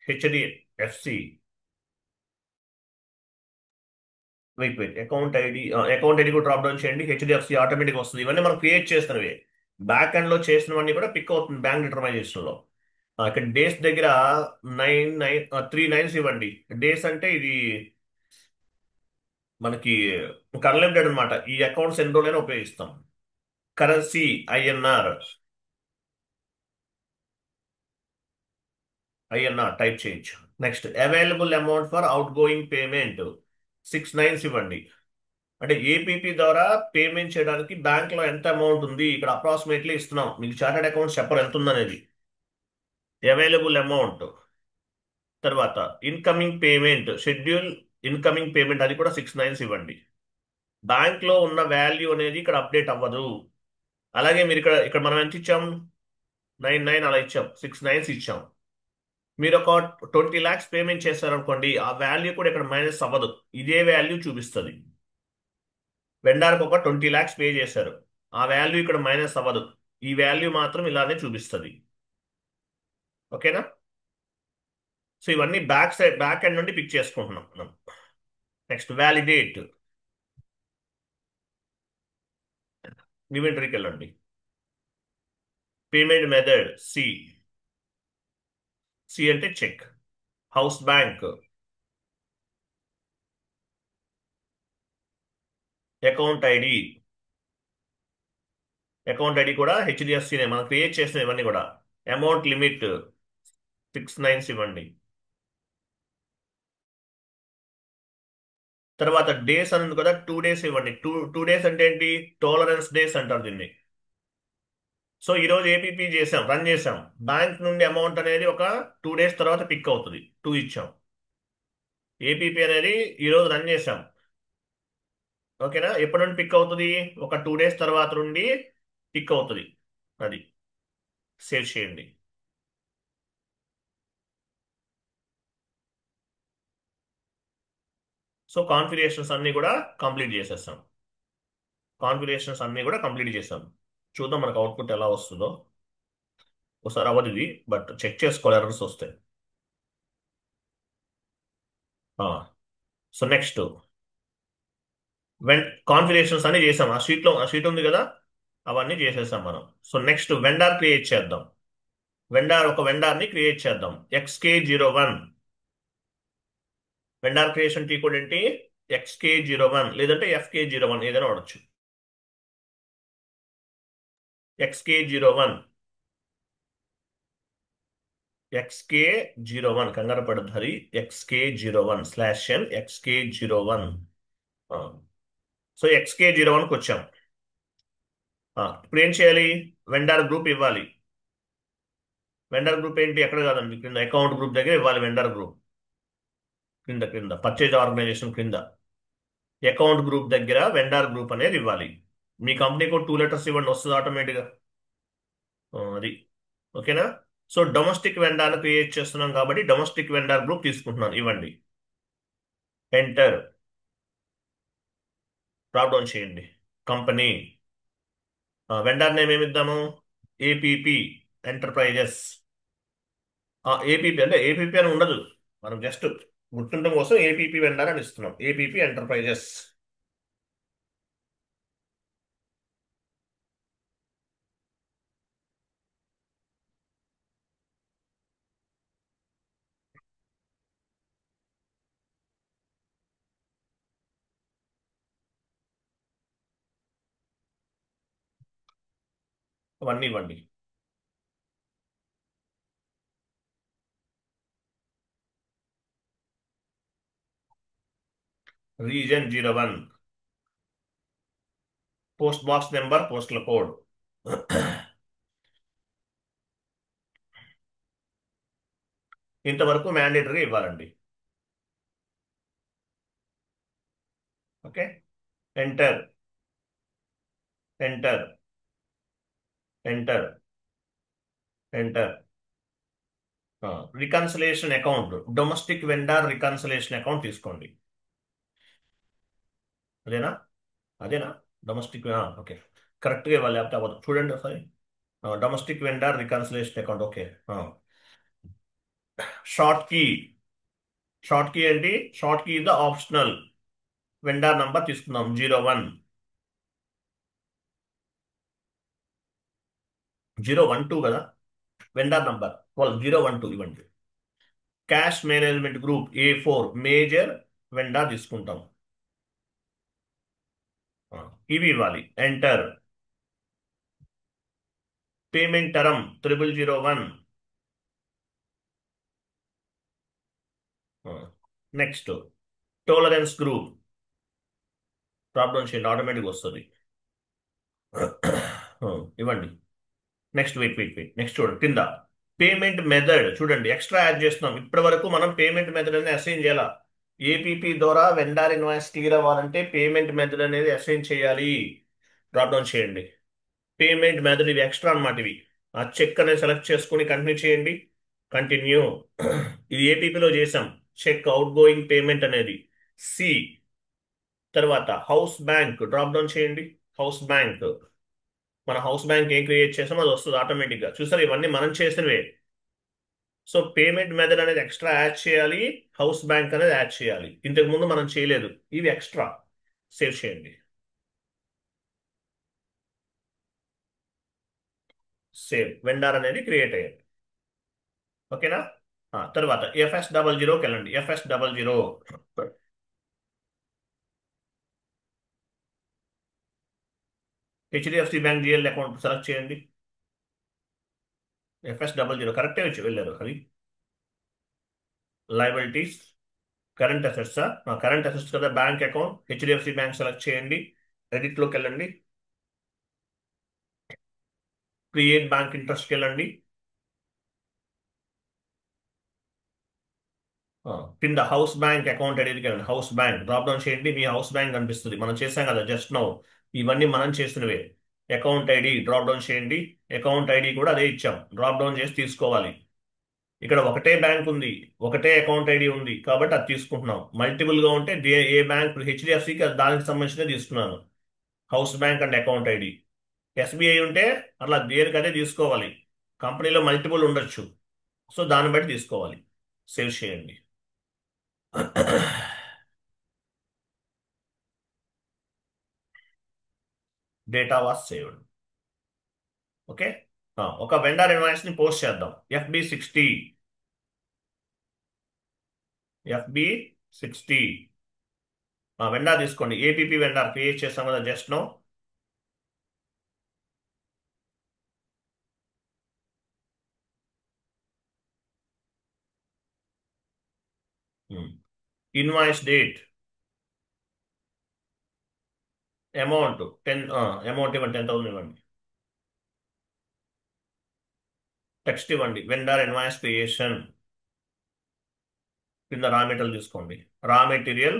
హెచ్డిఎఫ్సి వెయిట్ అకౌంట్ ఐడి కూడా డ్రాప్ డౌన్ చేయండి. హెచ్డిఎఫ్సి ఆటోమేటిక్ వస్తుంది. ఇవన్నీ మనం క్రియేట్ చేస్తున్నవి, బ్యాక్ ఎండ్ లో చేసినవన్నీ కూడా పిక్ అవుతుంది బ్యాంక్ డిటర్మైజేషన్ లో. ఇక్కడ డేస్ దగ్గర 3 9 ఇవ్వండి. డేస్ అంటే ఇది మనకి ఒక అన్లిమిటెడ్ అనమాట, ఈ అకౌంట్స్ ఎన్ని రోజులైనా ఉపయోగిస్తాం. Currency INR. ఐఎన్ఆర్ టైప్ చేయొచ్చు. Next available amount for outgoing payment 6 9 ఇవ్వండి. అంటే ఏపీపీ ద్వారా పేమెంట్ చేయడానికి బ్యాంక్ లో ఎంత అమౌంట్ ఉంది ఇక్కడ అప్రాక్సిమేట్లీ ఇస్తున్నాం. మీకు చార్టెడ్ అకౌంట్స్ చెప్పరు ఎంత ఉందనేది. Available amount. తర్వాత incoming payment schedule, incoming payment అది కూడా 6 9 ఇవ్వండి. బ్యాంక్ లో ఉన్న వాల్యూ అనేది ఇక్కడ అప్డేట్ అవ్వదు. అలాగే మీరు ఇక్కడ ఇక్కడ మనం ఎంత ఇచ్చాం? 9 9 అలా ఇచ్చాం, 6 9 ఇచ్చాం. మీరు ఒక 20 lakhs పేమెంట్ చేశారనుకోండి, ఆ వాల్యూ కూడా ఇక్కడ మైనస్ అవ్వదు, ఇదే వాల్యూ చూపిస్తుంది. వెండర్కి ఒక 20 lakhs పే చేశారు, ఆ వాల్యూ ఇక్కడ మైనస్ అవ్వదు, ఈ వాల్యూ మాత్రం ఇలానే చూపిస్తుంది. ఓకేనా? సో ఇవన్నీ బ్యాక్ ఎండ్ నుండి పిక్ చేసుకుంటున్నాం మనం. నెక్స్ట్ వ్యాలిడేట్, ఇన్వెంటరీకి వెళ్ళండి. పేమెంట్ మెథడ్ సి, సి అంటే check. House bank, account ID, account ID కూడా హెచ్డిఎఫ్సినే మనం క్రియేట్ చేసిన ఇవన్నీ కూడా. అమౌంట్ లిమిట్ 6 9 ఇవ్వండి. తర్వాత డేస్ అని ఉంది కదా, 2 days ఇవ్వండి. టూ డేస్ అంటే ఏంటి? టాలరెన్స్ డేస్ అంటారు దీన్ని. సో ఈ రోజు ఏపీపీ చేసాం, రన్ చేసాం. బ్యాంక్ నుండి అమౌంట్ అనేది ఒక 2 days తర్వాత పిక్ అవుతుంది. 2 ఇచ్చాం. ఏపీపీ అనేది ఈ రోజు రన్ చేసాం. ఓకేనా? ఎప్పటి నుండి పిక్ అవుతుంది? ఒక 2 days తర్వాత నుండి పిక్ అవుతుంది. అది సేవ్ చేయండి. సో కాన్ఫిగరేషన్స్ అన్ని కూడా కంప్లీట్ చేసేస్తాం. కాన్ఫిగరేషన్స్ అన్ని కూడా కంప్లీట్ చేసాం. చూద్దాం మనకు అవుట్పుట్ ఎలా వస్తుందో. ఒకసారి అవ్వదు ఇది, బట్ చెక్ చేసుకోవాలి, ఎర్రర్స్ వస్తాయి. సో నెక్స్ట్ కాన్ఫిగరేషన్స్ అన్ని చేసాం. ఆ షీట్ ఉంది కదా, అవన్నీ చేసేసాం మనం. సో నెక్స్ట్ వెండార్ క్రియేట్ చేద్దాం. ఒక వెండార్ని క్రియేట్ చేద్దాం. XK01 vendor creation tea code ఏంటి? XK01 లేదంటే FK01 ఏదైనా వాడచ్చు. XK01 కంగారు పడద్దు హరి. XK01/n XK01. సో XK01కి వచ్చాం. ఇప్పుడు ఏం చేయాలి? వెండార్ గ్రూప్ ఇవ్వాలి. వెండర్ గ్రూప్ ఏంటి? ఎక్కడ కాదండి, కింద అకౌంట్ గ్రూప్ దగ్గర ఇవ్వాలి. వెండర్ గ్రూప్ క్రింద క్రింద పర్చేజ్ ఆర్గనైజేషన్ క్రింద అకౌంట్ గ్రూప్ దగ్గర వెండర్ గ్రూప్ అనేది ఇవ్వాలి. మీ కంపెనీకి 2 letters ఇవ్వండి, వస్తుంది ఆటోమేటిక్గా. అది ఓకేనా? సో డొమెస్టిక్ వెండర్ క్రియేట్ చేస్తున్నాం కాబట్టి డొమెస్టిక్ వెండర్ గ్రూప్ తీసుకుంటున్నాను. ఇవ్వండి. ఎంటర్. డ్రాప్ డౌన్ చేయండి. కంపెనీ వెండర్ నేమ్ ఏమిద్దాము? APP enterprises. ఏపీపీ అంటే ఏపీపీ అని ఉండదు, మనం జస్ట్ గుర్తుండడం కోసం ఏపీపీ వెండర్ అని ఇస్తున్నాం. APP enterprises. అవన్నీ ఇవ్వండి. Reason 01, post box number, postal code. ఇంతవరకు మ్యాండేటరీ ఇవ్వాలండి. Okay. Enter. Enter. Enter. Enter. Reconciliation account, domestic vendor reconciliation account తీసుకోండి. అదేనా? అదేనా? డొమెస్టిక్. ఓకే, కరెక్ట్గా ఇవ్వాలి, లేకపోతే అవ్వదు. చూడండి ఒకసారి. Domestic vendor reconciliation account. Okay. Short key. Short key ఏంటి? Short key is the optional. Vendor number తీసుకుందాం 01. 012 కదా వెండర్ నంబర్. 012 ఇవ్వండి. Cash management group A4 major vendor తీసుకుంటాం. ఇవి ఇవ్వాలి. Enter. Payment term 0001. Next tolerance group. Drop down చేయండి, ఆటోమేటిక్ వస్తుంది. ఇవ్వండి. Next wait. నెక్స్ట్ చూడండి కింద పేమెంట్ మెథడ్. చూడండి ఎక్స్ట్రా యాడ్ చేస్తున్నాం. ఇప్పటి వరకు మనం పేమెంట్ మెథడ్ అనేది అసైన్ చేయాలి. ఏపీపీ ద్వారా వెండర్ ఇన్వాయిస్ క్లియర్ అవ్వాలంటే పేమెంట్ మెథడ్ అనేది అసైన్ చేయాలి. డ్రాప్ డౌన్ చేయండి. పేమెంట్ మెథడ్ ఇవి ఎక్స్ట్రా అన్నమాట. ఇవి ఆ చెక్ అనేది సెలెక్ట్ చేసుకుని కంటిన్యూ చేయండి. కంటిన్యూ. ఇది ఏపీపీలో చేసాం. చెక్ అవుట్ గోయింగ్ పేమెంట్ అనేది సి. తర్వాత హౌస్ బ్యాంక్ డ్రాప్ డౌన్ చేయండి. హౌస్ బ్యాంక్, మన హౌస్ బ్యాంక్ ఏం క్రియేట్ చేసామో అది వస్తుంది ఆటోమేటిక్గా. చూసారు, ఇవన్నీ మనం చేసినవే. సో పేమెంట్ మెథడ్ అనేది ఎక్స్ట్రా యాడ్ చేయాలి, హౌస్ బ్యాంక్ అనేది యాడ్ చేయాలి. ఇంతకు ముందు మనం చేయలేదు, ఇవి ఎక్స్ట్రా. సేవ్ చేయండి. సేవ్ వెండార్ అనేది క్రియేట్ అయ్యింది. ఓకేనా? తర్వాత FS00కి వెళ్ళండి. FS00 HDFC bank GL account select చేయండి. FS00 కరెక్టే వచ్చి వెళ్ళారు. అది liabilities, current assets. Current assets కదా, bank account HDFC bank select చేయండి. ఎడిట్లోకి వెళ్ళండి. క్రియేట్ బ్యాంక్ ఇంట్రెస్ట్కి వెళ్ళండి. కింద హౌస్ బ్యాంక్ అకౌంట్ ఎడిట్కి వెళ్ళండి. హౌస్ బ్యాంక్ డ్రాప్ డౌన్ చేయండి. మీ హౌస్ బ్యాంక్ కనిపిస్తుంది. మనం చేసాం కదా జస్ట్ నౌ, ఇవన్నీ మనం చేసినవే. అకౌంట్ ఐడి డ్రాప్ డౌన్ చేయండి. అకౌంట్ ఐడి కూడా అదే ఇచ్చాం, డ్రాప్ డౌన్ చేసి తీసుకోవాలి. ఇక్కడ ఒకటే బ్యాంక్ ఉంది, ఒకటే అకౌంట్ ఐడి ఉంది కాబట్టి అది తీసుకుంటున్నాం. మల్టిపుల్ గా ఉంటే ఏ బ్యాంక్, HDFCకి దానికి సంబంధించిన తీసుకున్నాను, house bank and account ID. SBI ఉంటే అట్లా దేనికి అదే తీసుకోవాలి. కంపెనీలో మల్టిపుల్ ఉండొచ్చు, సో దాన్ని బట్టి తీసుకోవాలి. సేవ్ చేయండి. Data was saved. ఓకే. ఒక వెండర్ ఇన్వాయిస్ ని పోస్ట్ చేద్దాం. FB60 FB60 వెండర్ తీసుకోండి. APP వెండర్ క్రియేట్ చేస్తాం కదా just now. Invoice date, amount 10, amount ఇవ్వండి, 10,000 ఇవ్వండి. టెక్స్ట్ ఇవ్వండి, వెండర్ ఇన్వాయిస్ క్రియేషన్. కింద రా మెటీరియల్ తీసుకోండి. రా మెటీరియల్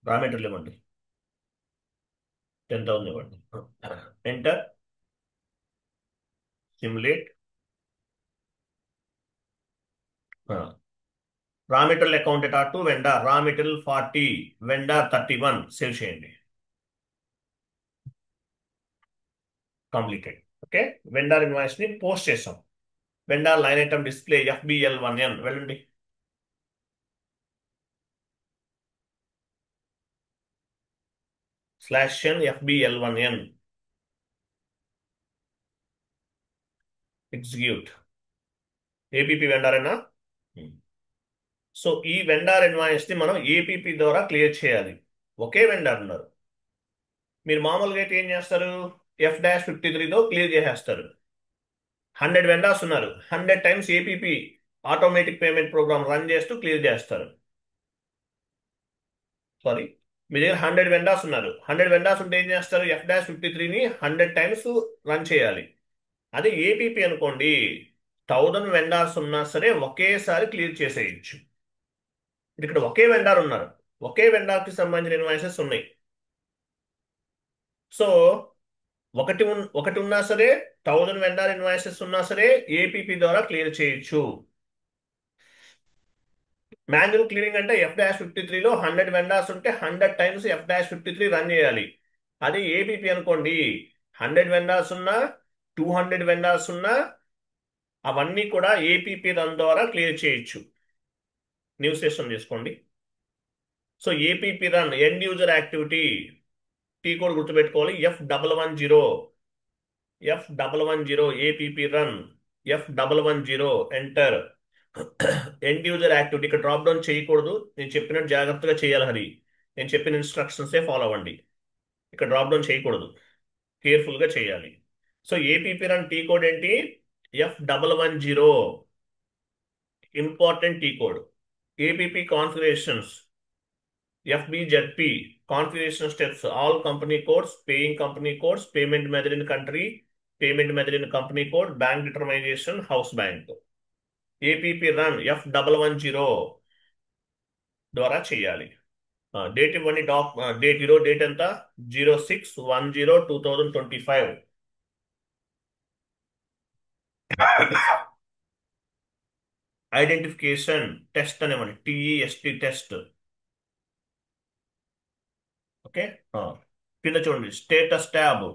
రా మెటీరియల్ ఇవ్వండి, 10,000 ఇవ్వండి. Enter. Simulate. Raw material account ఎటా to vendor, raw material 40, vendor 31. Save చేయండి. కంప్లీటెడ్. ఓకే. వెండర్ ఇన్వాయిస్ ని పోస్ట్ చేసాం. Vendor line item display FBL1N వెళ్ళండి. /n FBL1N execute. APP vendor అయినా. సో ఈ వెండర్ ఇన్వాయిస్ ని మనం APP ద్వారా క్లియర్ చేయాలి. ఒకే వెండర్ ఉన్నారు. మీరు మామూలుగా అయితే ఏం చేస్తారు, F-53తో క్లియర్ చేసేస్తారు. 100 వెండర్స్ ఉన్నారు, 100 times APP automatic payment program run చేస్తూ క్లియర్ చేస్తారు. సారీ, మీ దగ్గర 100 వెండర్స్ ఉన్నారు, 100 వెండర్స్ ఉంటే ఏం చేస్తారు, F-53ని 100 టైమ్స్ రన్ చేయాలి. అదే APP అనుకోండి, 1000 వెండర్స్ ఉన్నా సరే ఒకేసారి క్లియర్ చేసేయచ్చు. ఇక్కడ ఒకే వెండర్ ఉన్నారు, ఒకే వెండర్కి సంబంధించిన ఇన్వాయిసెస్ ఉన్నాయి. సో ఒకటి ఉన్నా సరే, 1000 వెండర్ ఇన్వాయిసెస్ ఉన్నా సరే APP ద్వారా క్లియర్ చేయొచ్చు. మాన్యువల్ క్లియరింగ్ అంటే F-53లో 100 వెండర్స్ ఉంటే 100 టైమ్స్ F-53 రన్ చేయాలి. అది APP అనుకోండి, 100 వెండర్స్ ఉన్నా 200 వెండర్స్ ఉన్నా అవన్నీ కూడా APP రన్ ద్వారా క్లియర్ చేయొచ్చు. న్యూ సెషన్ తీసుకోండి. So APP run end user activity, tea code గుర్తుపెట్టుకోవాలి, F110 APP run F110 enter. End user activity ఇక్కడ డ్రాప్ డౌన్ చేయకూడదు, నేను చెప్పినట్టు జాగ్రత్తగా చేయాలి. హరి, నేను చెప్పిన ఇన్స్ట్రక్షన్సే ఫాలో అవ్వండి. ఇక్కడ డ్రాప్ డౌన్ చేయకూడదు, కేర్ఫుల్గా చేయాలి. So APP run T code ఏంటి, F110 important T code. APP configurations FBZP configuration steps, all company codes, paying company codes, payment method in country, payment method in company code, bank determination, house bank. APP run F110 ద్వారా చేయాలి. డేట్ ఇవ్వండి, డేట్ ఈరోజు డేట్ ఎంత, 06/10/2025. ఐడెంటిఫికేషన్ టెస్ట్ అనేవ్వండి, టిఈఎస్టి టెస్ట్. ఓకే. ఆ. కింద చూడండి, status tab,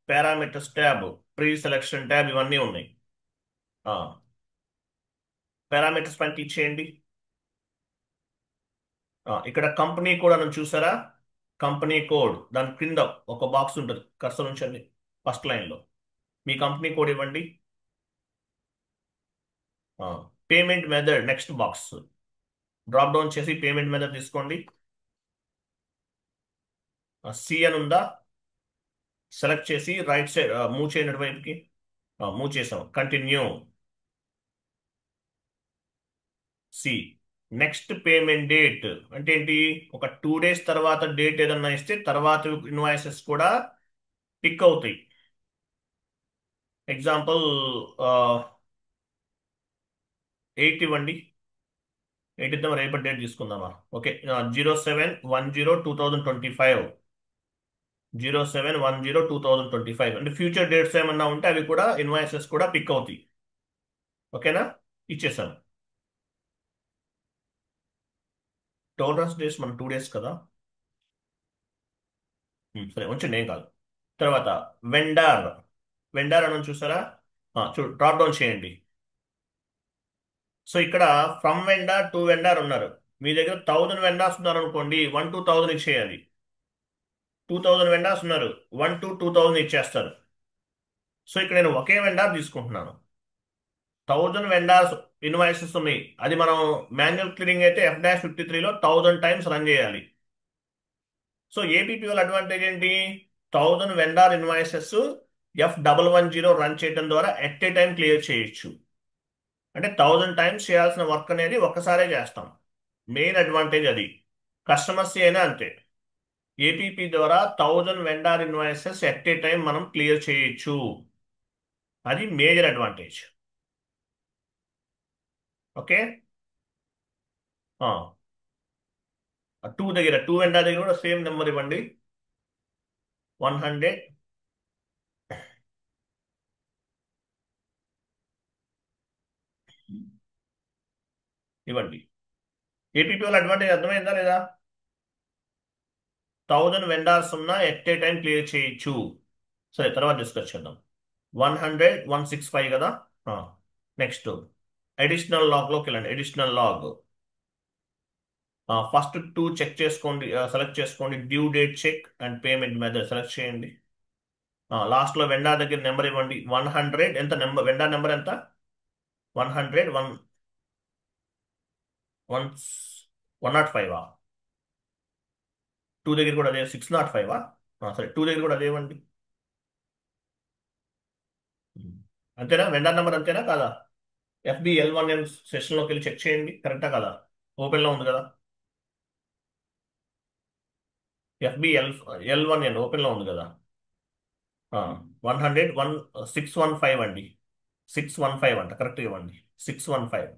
parameters tab, pre selection tab, ఇవన్నీ ఉన్నాయి. పారామీటర్స్ పైన క్లిక్ చేయండి. ఇక్కడ కంపెనీ కోడ్ అని చూసారా? కంపెనీ కోడ్ దాని క్రింద ఒక బాక్స్ ఉంటుంది, కర్సర్ ఉంచండి ఫస్ట్ లైన్లో. మీ కంపెనీ కోడ్ ఇవ్వండి. Payment method next box, drop down చేసి పేమెంట్ మెథడ్ తీసుకోండి. సి అని ఉందా, సెలెక్ట్ చేసి రైట్ సైడ్ మూవ్ చేయండి అటువైపుకి. మూవ్ చేసాం, continue. C. Next payment date అంటే ఏంటి? ఒక 2 days తర్వాత డేట్ ఏదన్నా ఇస్తే తర్వాత ఇన్వాయిసెస్ కూడా పిక్ అవుతాయి. ఎగ్జాంపుల్ 8 ఇవ్వండి. 8 ఇద్దాం, రేపటి డేట్ తీసుకుందామా? ఓకే. 07/10/2025, 07/10/2025 అంటే ఫ్యూచర్ డేట్స్ ఏమన్నా ఉంటే అవి కూడా ఇన్వాయిసెస్ కూడా పిక్ అవుతాయి. ఓకేనా? ఇచ్చేసాను. టోలరెన్స్ డేస్ మన 2 days కదా. సరే ఉంచండి, ఏం కాదు. తర్వాత వెండార్, వెండార్ అని ఉంది చూసారా? డ్రాప్ డౌన్ చేయండి. సో ఇక్కడ ఫ్రమ్ వెండార్ టు వెండార్ ఉన్నారు. మీ దగ్గర 1000 వెండార్స్ ఉన్నారు అనుకోండి, 1 to 1000 ఇచ్చేయాలి. 2000 వెండార్స్ ఉన్నారు, 1 to 2000 ఇచ్చేస్తారు. సో ఇక్కడ నేను ఒకే వెండార్ తీసుకుంటున్నాను. 1000 వెండార్స్ ఇన్వాయిసెస్ ఉన్నాయి, అది మనం మాన్యువల్ క్లీనింగ్ అయితే F-53లో 1000 టైమ్స్ రన్ చేయాలి. సో ఏపీపీ వాళ్ళ అడ్వాంటేజ్ ఏంటి? 1000 వెండార్ ఇన్వాయిసెస్ F110 రన్ చేయడం ద్వారా ఎట్ ఏ టైం క్లియర్ చేయొచ్చు. అంటే 1000 టైమ్స్ చేయాల్సిన వర్క్ అనేది ఒక్కసారే చేస్తాం. మెయిన్ అడ్వాంటేజ్ అది. కస్టమర్స్ అయినా అంతే. ఏపీపీ ద్వారా 1000 vendor invoices at a time మనం క్లియర్ చేయొచ్చు. అది మేజర్ అడ్వాంటేజ్. ఓకే. 2 వెండార్ దగ్గర కూడా సేమ్ నెంబర్ ఇవ్వండి. 100 ఇవ్వండి. ఏపీపీ వాళ్ళ అడ్వాంటేజ్ అర్థమైందా లేదా? 1000 వెండార్స్ ఉన్నా ఎట్ ఏ టైం క్లియర్ చేయొచ్చు. సరే, తర్వాత డిస్కస్ చేద్దాం. 100 165 కదా. నెక్స్ట్ అడిషనల్ లాగ్లోకి వెళ్ళండి. అడిషనల్ లాగ్ ఫస్ట్ 2 చెక్ చేసుకోండి, సెలెక్ట్ చేసుకోండి. Due date check and payment method select చేయండి. లాస్ట్లో వెండార్ దగ్గర నెంబర్ ఇవ్వండి. 100 ఎంత నెంబర్, వెండార్ నెంబర్ ఎంత? 100 105. 2 దగ్గర కూడా అదే. 605. సరే, 2 దగ్గర కూడా అదే ఇవ్వండి. అంతేనా? వెండార్ నెంబర్ అంతేనా కాదా? FBL1N సెషన్లోకి వెళ్ళి చెక్ చేయండి, కరెక్టా కదా? ఓపెన్లో ఉంది కదా. FBL1N ఓపెన్లో ఉంది కదా. 100 615 అండి. 615 అంట, కరెక్ట్ ఇవ్వండి. 615.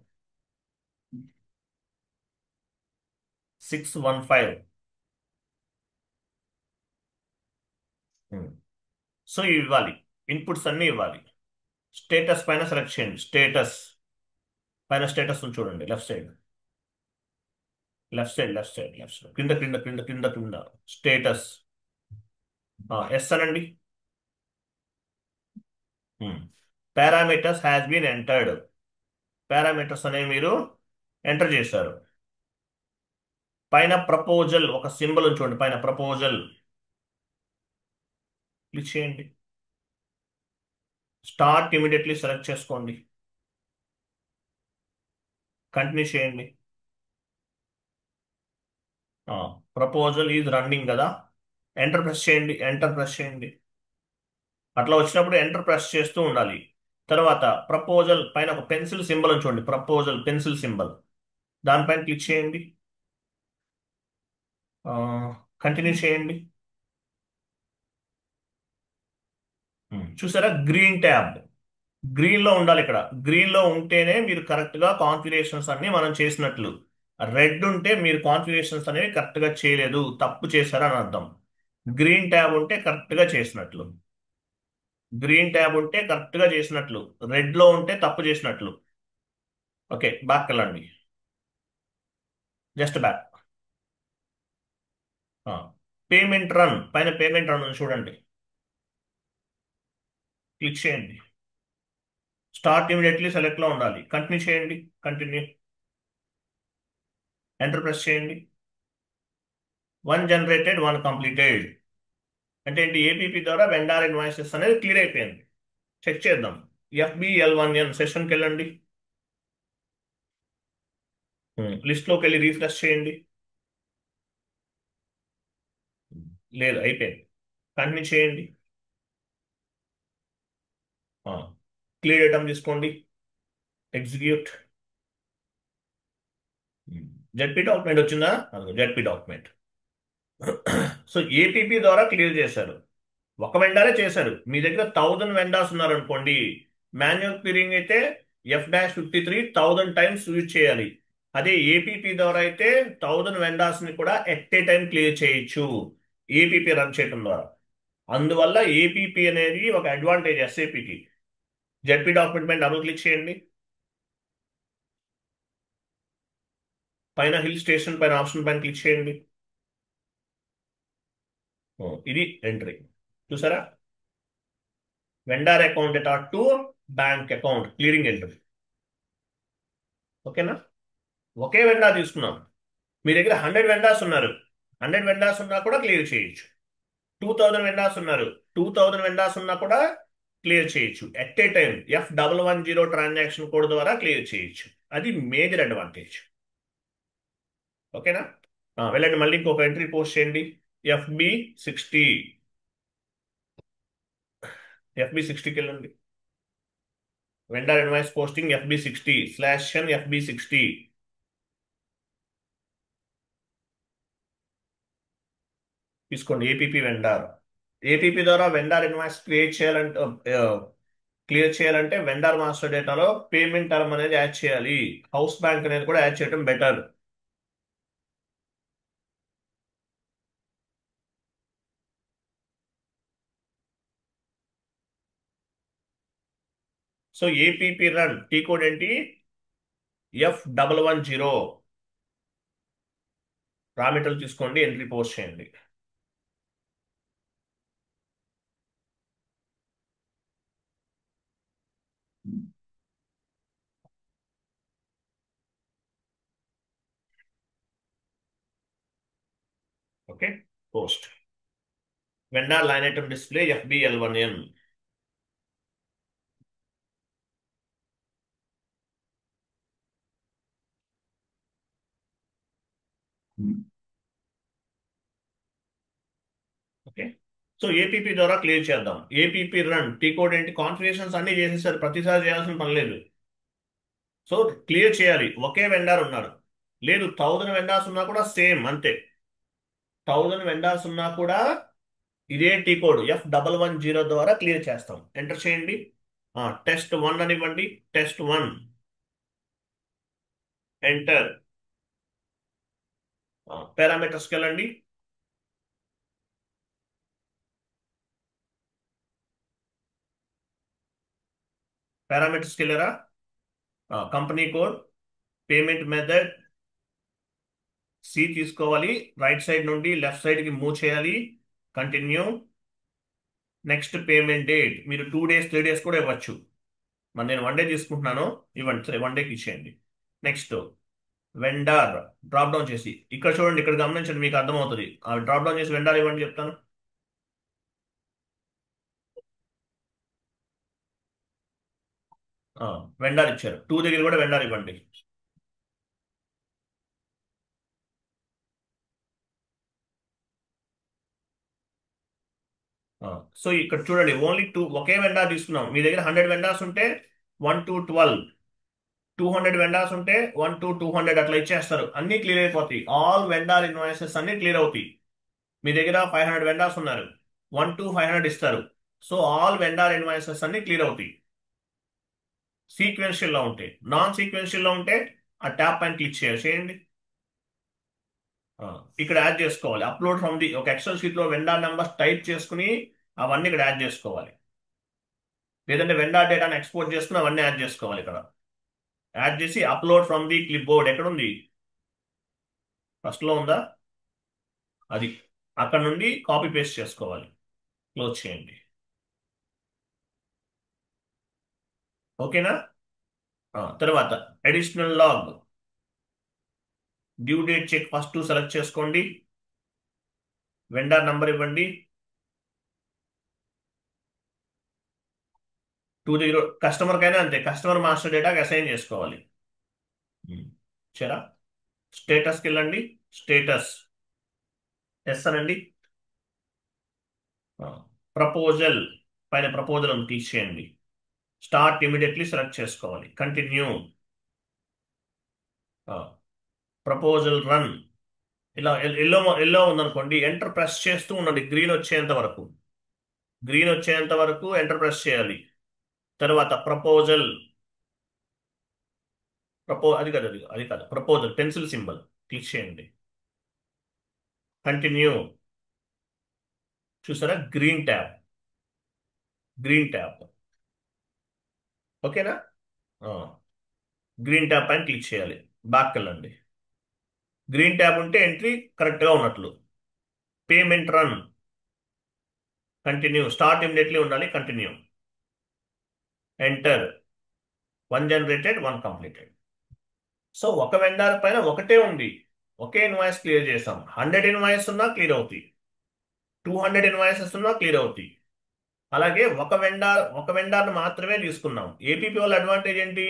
615. సో ఇవి ఇవ్వాలి, ఇన్పుట్స్ అన్నీ ఇవ్వాలి. స్టేటస్ పైన సెలెక్ట్ చేయండి. స్టేటస్ పైన స్టేటస్ చూడండి, left side, left side, left side, left side, కింద కింద కింద కింద కింద స్టేటస్. ఎస్ అనండి. Parameters has been entered. Parameters అనేవి మీరు ఎంటర్ చేశారు. పైన ప్రపోజల్ ఒక సింబల్ ఉంచండి, పైన ప్రపోజల్ క్లిక్ చేయండి. స్టార్ట్ ఇమీడియట్లీ సెలెక్ట్ చేసుకోండి, కంటిన్యూ చేయండి. ప్రపోజల్ ఈజ్ రన్నింగ్ కదా. ఎంటర్ ప్రెస్ చేయండి, ఎంటర్ ప్రెస్ చేయండి. అట్లా వచ్చినప్పుడు ఎంటర్ ప్రెస్ చేస్తూ ఉండాలి. తర్వాత ప్రపోజల్ పైన ఒక పెన్సిల్ సింబల్ ఉంచండి, ప్రపోజల్ పెన్సిల్ సింబల్, దానిపైన క్లిక్ చేయండి. కంటిన్యూ చేయండి. చూసారా? గ్రీన్ ట్యాబ్ గ్రీన్ లో ఉండాలి. ఇక్కడ గ్రీన్ లో ఉంటేనే మీరు కరెక్ట్ గా కాన్ఫిగరేషన్స్ అన్ని మనం చేసినట్లు. రెడ్ ఉంటే మీరు కాన్ఫిగరేషన్స్ అనేవి కరెక్ట్ గా చేయలేదు, తప్పు చేశారని అర్థం. గ్రీన్ ట్యాబ్ ఉంటే కరెక్ట్ గా చేసినట్లు. గ్రీన్ ట్యాబ్ ఉంటే కరెక్ట్గా చేసినట్లు, రెడ్లో ఉంటే తప్పు చేసినట్లు. ఓకే, బ్యాక్ వెళ్ళండి, జస్ట్ బ్యాక్. పేమెంట్ రన్ పైన పేమెంట్ రన్ ఉంది చూడండి, క్లిక్ చేయండి. స్టార్ట్ ఇమీడియట్లీ సెలెక్ట్లో ఉండాలి, కంటిన్యూ చేయండి, కంటిన్యూ, ఎంటర్ ప్రెస్ చేయండి. One generated, one completed. అంటే ఏంటి, ఏపీపీ ద్వారా వెండార్ ఇన్వాయిసెస్ అనేది క్లియర్ అయిపోయింది. చెక్ చేద్దాం. FBL1N సెషన్కి వెళ్ళండి, లిస్ట్లోకి వెళ్ళి రీఫ్రెష్ చేయండి. లేదు, అయిపోయింది, కంటిన్యూ చేయండి. క్లియర్ ఐటమ్ తీసుకోండి, ఎగ్జిక్యూట్. జెడ్పీ డాక్యుమెంట్ వచ్చిందా? ZP document. సో ఏపీపీ ద్వారా క్లియర్ చేశారు, ఒక వెండారే చేశారు. మీ దగ్గర 1000 వెండార్స్ ఉన్నారనుకోండి, మాన్యువల్ క్లియరింగ్ అయితే F-53 1000 టైమ్స్ యూజ్ చేయాలి. అదే ఏపీపీ ద్వారా అయితే 1000 వెండార్స్ ని కూడా ఎట్ ఏ టైం క్లియర్ చేయొచ్చు, ఏపీపీ రన్ చేయడం ద్వారా. అందువల్ల ఏపీపీ అనేది ఒక అడ్వాంటేజ్ ఎస్ఏపీకి. జెడ్పీ డాక్యుమెంట్ పైన డబుల్ క్లిక్ చేయండి, పైన హిల్ స్టేషన్ పైన ఆప్షన్ పైన క్లిక్ చేయండి. ఇది ఎంట్రీ, చూసారా? Vendor account data to bank account clearing entry. ఓకేనా? ఒకే వెండార్ తీసుకున్నాం. మీ దగ్గర 100 వెండార్స్ ఉన్నారు, 100 వెండార్స్ ఉన్నా కూడా క్లియర్ చేయొచ్చు. 2000 వెండార్స్ ఉన్నారు, 2000 వెండార్స్ ఉన్నా కూడా క్లియర్ చేయొచ్చు at a time. F110 transaction code ద్వారా క్లియర్ చేయొచ్చు. అది మేజర్ అడ్వాంటేజ్. ఓకేనా? వెళ్ళండి, మళ్ళీ ఇంకొక ఎంట్రీ పోస్ట్ చేయండి. FB60, FB60కి వెళ్ళండి. Vendor invoice posting FB60/FB60. తీసుకోండి ఏపీపీ వెండార్. ఏపీపీ ద్వారా వెండార్ ఇన్వాయిస్ క్లియర్ చేయాలంటే వెండార్ మాస్టర్ డేటాలో పేమెంట్ టర్మ్ అనేది యాడ్ చేయాలి. హౌస్ బ్యాంక్ అనేది కూడా యాడ్ చేయడం better. So APP run T code ఏంటి? F110. పారామీటర్లు తీసుకోండి, ఎంట్రీ పోస్ట్ చేయండి. Okay, post. Vendor line item display FBL1N. Okay, so APP ద్వారా క్లియర్ చేద్దాం. ఏపీపీ రన్ టీ కోడ్ ఏంటి? కాన్ఫిగరేషన్స్ అన్ని చేసేసారు, ప్రతిసారి చేయాల్సిన పని లేదు. సో క్లియర్ చేయాలి, ఒకే వెండార్ ఉన్నారు. లేదు, 1000 వెండార్స్ ఉన్నా కూడా సేమ్ అంతే. 1000 వెండార్స్ ఉన్నా కూడా ఇదే టీ కోడ్ F110 ద్వారా క్లియర్ చేస్తాం. ఎంటర్ చేయండి. Test1 అని ఇవ్వండి, Test1, ఎంటర్. పారామీటర్స్కి వెళ్ళండి. పారామీటర్స్కి వెళ్ళారా? Company code, payment method C తీసుకోవాలి, రైట్ సైడ్ నుండి లెఫ్ట్ సైడ్కి మూవ్ చేయాలి, కంటిన్యూ. నెక్స్ట్ పేమెంట్ డేట్ మీరు 2 days 3 days కూడా ఇవ్వచ్చు. మరి నేను 1 day తీసుకుంటున్నాను, ఇవ్వండి, సరే 1 dayకి ఇచ్చేయండి. నెక్స్ట్ వెండార్ డ్రాప్ డౌన్ చేసి ఇక్కడ చూడండి, ఇక్కడ గమనించండి, మీకు అర్థమవుతుంది. డ్రాప్ డౌన్ చేసి వెండార్ ఇవ్వండి చెప్తాను. వెండార్ ఇచ్చారు, 2 దగ్గర కూడా వెండార్ ఇవ్వండి. సో ఇక్కడ చూడండి, ఓన్లీ ఒకే వెండార్ తీసుకున్నాం. మీ దగ్గర 100 వెండార్స్ ఉంటే 1 to 12, 200 వెండార్స్ ఉంటే 1 to 200 అట్లా ఇచ్చేస్తారు, అన్ని క్లియర్ అయిపోతాయి. ఆల్ వెండార్ ఇన్వాయిసెస్ అన్ని క్లియర్ అవుతాయి. మీ దగ్గర 500 వెండార్స్ ఉన్నారు, 1 to 500 ఇస్తారు. సో ఆల్ వెండార్ ఇన్వాయిసెస్ అన్ని క్లియర్ అవుతాయి సీక్వెన్షియల్ లో ఉంటే. నాన్ సీక్వెన్షియల్ లో ఉంటే ఆ ట్యాప్ పైన క్లిక్ చేయండి. ఇక్కడ యాడ్ చేసుకోవాలి, అప్లోడ్ ఫ్రమ్ ది, ఒక ఎక్సెల్ షీట్ లో వెండార్ నెంబర్స్ టైప్ చేసుకుని అవన్నీ ఇక్కడ యాడ్ చేసుకోవాలి. లేదంటే వెండార్ డేటాను ఎక్స్పోర్ట్ చేసుకుని అవన్నీ యాడ్ చేసుకోవాలి ఇక్కడ. యాడ్ చేసి upload from the clip board ఎక్కడుంది, ఫస్ట్ లో ఉందా, అది అక్కడ నుండి కాపీ పేస్ట్ చేసుకోవాలి. క్లోజ్ చేయండి. ఓకేనా. తర్వాత additional log due date check first select చేసుకోండి. వెండర్ నంబర్ ఇవ్వండి. 20 కస్టమర్ కైనా అంతే, కస్టమర్ మాస్టర్ డేటాకి అసైన్ చేసుకోవాలి. సరే, స్టేటస్కి వెళ్ళండి. స్టేటస్ ఎస్ అనండి. ప్రపోజల్ పైన ప్రపోజల్ తీసేయండి. స్టార్ట్ ఇమీడియట్లీ సెలెక్ట్ చేసుకోవాలి. కంటిన్యూ. Proposal run. ఇలా ఎల్లో ఎల్లో ఉందనుకోండి, ఎంటర్ ప్రెస్ చేస్తూ ఉండండి గ్రీన్ వచ్చేంత వరకు. గ్రీన్ వచ్చేంత వరకు ఎంటర్ ప్రెస్ చేయాలి. తర్వాత ప్రపోజల్, అది కాదు, అది కాదు, ప్రపోజల్ పెన్సిల్ సింబల్ క్లిక్ చేయండి. కంటిన్యూ. చూసారా, గ్రీన్ ట్యాబ్, గ్రీన్ ట్యాబ్. ఓకేనా. గ్రీన్ ట్యాబ్ పైన క్లిక్ చేయాలి. బ్యాక్ వెళ్ళండి. గ్రీన్ ట్యాబ్ ఉంటే ఎంట్రీ కరెక్ట్గా ఉన్నట్లు. Payment run. Continue. Start immediately ఉండాలి. Continue. Enter. 1 generated 1 completed. So ఒక వెండర్ పైన ఒకటే ఉంది, ఒకే ఇన్వాయిస్ క్లియర్ చేసాం. 100 ఇన్వాయిస్ ఉన్నా క్లియర్ అవుతాయి, 200 ఇన్వాయిసెస్ ఉన్నా క్లియర్ అవుతాయి. అలాగే ఒక వెండార్ మాత్రమే తీసుకున్నాం. ఏపీపీ వాళ్ళ అడ్వాంటేజ్ ఏంటి,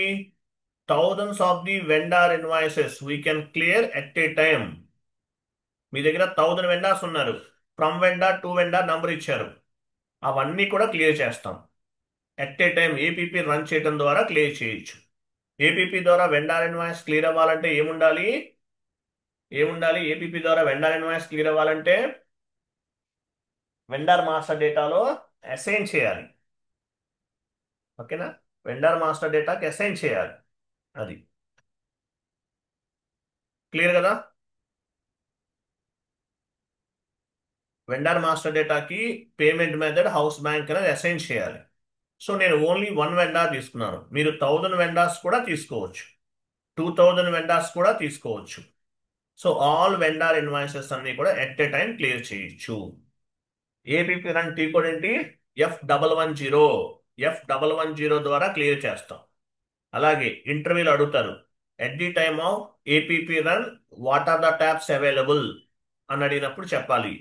thousands of the vendor invoices we can clear at a time. మీ దగ్గర 1000 వెండార్స్ ఉన్నారు, from vendor to vendor number ఇచ్చారు, అవన్నీ కూడా క్లియర్ చేస్తాం at a time. APP run చేయడం ద్వారా క్లియర్ చేయొచ్చు. ఏపీపీ ద్వారా వెండార్ ఇన్వాయిస్ క్లియర్ అవ్వాలంటే ఏముండాలి, ఏపీపీ ద్వారా వెండార్ ఇన్వాయిస్ క్లియర్ అవ్వాలంటే వెండార్ మాస్టర్ డేటాలో అసైన్ చేయాలి. ఓకేనా, వెండార్ మాస్టర్ డేటాకి అసైన్ చేయాలి. అది క్లియర్ కదా. వెండార్ మాస్టర్ డేటాకి పేమెంట్ మెథడ్ హౌస్ బ్యాంక్ అనేది అసైన్ చేయాలి. సో నేను ఓన్లీ 1 వెండార్ తీసుకున్నాను, మీరు 1000 వెండార్స్ కూడా తీసుకోవచ్చు, 2000 వెండార్స్ కూడా తీసుకోవచ్చు. సో ఆల్ వెండార్ ఇన్వాయిసెస్ అన్ని కూడా ఎట్ ఏ టైం క్లియర్ చేయొచ్చు. ఏపీపీ రన్ టీ కోడ్ ఏంటి, F110. F110 ద్వారా క్లియర్ చేస్తాం. అలాగే ఇంటర్వ్యూలో అడుగుతారు, at the time of APP run what are the tabs available అని అడిగినప్పుడు చెప్పాలి.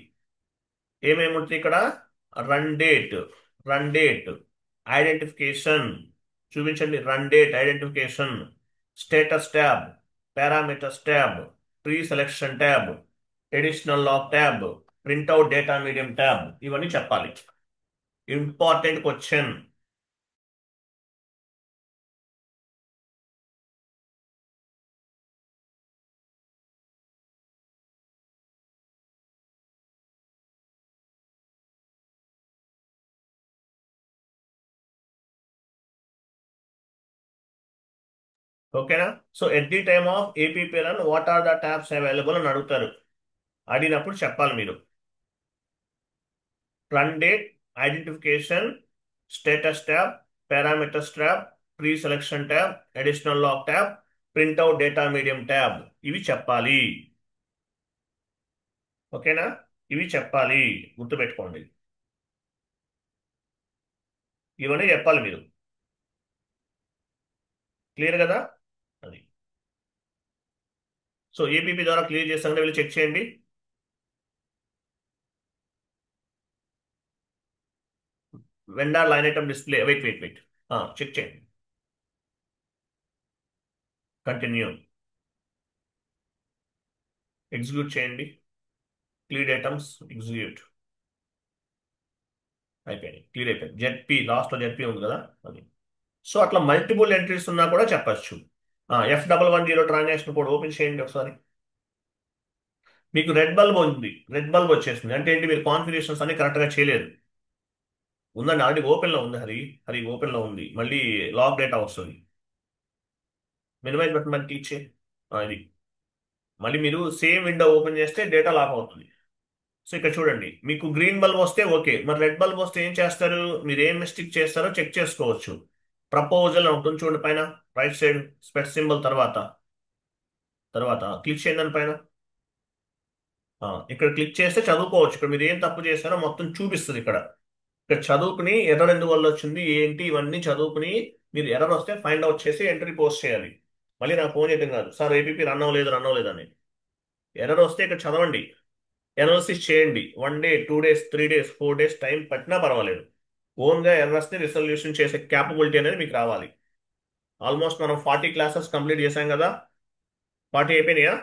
ఏమేమి ఉంటుంది ఇక్కడ, రన్ డేట్ ఐడెంటిఫికేషన్ చూపించండి, run date identification, status tab, parameters tab, pre selection tab, additional lock tab, printout data medium tab, ఇవన్నీ చెప్పాలి. Important question. ఓకేనా. So at the time of APP run what are the tabs available అని అడుగుతారు, అడిగినప్పుడు చెప్పాలి మీరు. Run date identification, status tab, parameters tab, pre selection tab, additional lock tab, printout data medium tab, ఇవి చెప్పాలి. ఓకేనా, ఇవి చెప్పాలి, గుర్తుపెట్టుకోండి. ఇవన్నీ చెప్పాలి మీరు. క్లియర్ కదా. అది. సో ఏపీపీ ద్వారా క్లియర్ చేస్తామంటే వెళ్ళి చెక్ చేయండి. Vendor line item display, wait check చేయండి. కంటిన్యూ. ఎగ్జిక్యూట్ చేయండి. క్లియర్ ఐటమ్స్ ఎగ్జిక్యూట్ అయిపోయింది. క్లియర్ అయిపోయింది. జెడ్పీ లాస్ట్లో జెడ్పీ ఉంది కదా, అది. సో అట్లా మల్టిపుల్ ఎంట్రీస్ ఉన్నా కూడా చెప్పచ్చు. F110 ట్రాన్సాక్షన్ కోడ్ ఓపెన్ చేయండి ఒకసారి. మీకు రెడ్ బల్బ్ ఉంది, రెడ్ బల్బ్ వచ్చేసింది అంటే ఏంటి, మీరు కాన్ఫిగరేషన్స్ అన్ని కరెక్ట్గా చేయలేదు. ఉందండి, ఆల్రెడీ ఓపెన్లో ఉంది, హరి ఓపెన్లో ఉంది. మళ్ళీ లాక్ డేటా వస్తుంది. మినిమైజ్ బటన్ మీద క్లిక్ చేయి. ఇది మళ్ళీ మీరు సేమ్ విండో ఓపెన్ చేస్తే డేటా లాక్ అవుతుంది. సో ఇక్కడ చూడండి, మీకు గ్రీన్ బల్బ్ వస్తే ఓకే, మరి రెడ్ బల్బ్ వస్తే ఏం చేస్తారు? మీరు ఏం మిస్టేక్ చేస్తారో చెక్ చేసుకోవచ్చు. ప్రపోజల్ అని ఉంటుంది చూడండి పైన, రైట్ సైడ్ స్పెట్ సింబల్ తర్వాత తర్వాత క్లిక్ చేయండి దాని పైన. ఇక్కడ క్లిక్ చేస్తే చదువుకోవచ్చు. ఇక్కడ మీరు ఏం తప్పు చేస్తారో మొత్తం చూపిస్తుంది ఇక్కడ. ఇక్కడ చదువుకుని ఎర్రర్ ఎందువల్ల వచ్చింది ఏంటి ఇవన్నీ చదువుకుని, మీరు ఎర్రర్ వస్తే ఫైండ్ అవుట్ చేసి ఎంట్రీ పోస్ట్ చేయాలి. మళ్ళీ నాకు ఫోన్ చేయడం కాదు, సార్ ఏపీపీ రన్ అవ్వలేదు అని. ఎర్రర్ వస్తే ఇక్కడ చదవండి, ఎనాలిసిస్ చేయండి. 1 day 2 days 3 days 4 days time పట్టినా పర్వాలేదు. ఓన్గా ఎర్రర్స్ని రిజల్యూషన్ చేసే క్యాపబిలిటీ అనేది మీకు రావాలి. ఆల్మోస్ట్ మనం 40 క్లాసెస్ కంప్లీట్ చేశాం కదా. 40 అయిపోయినాయా?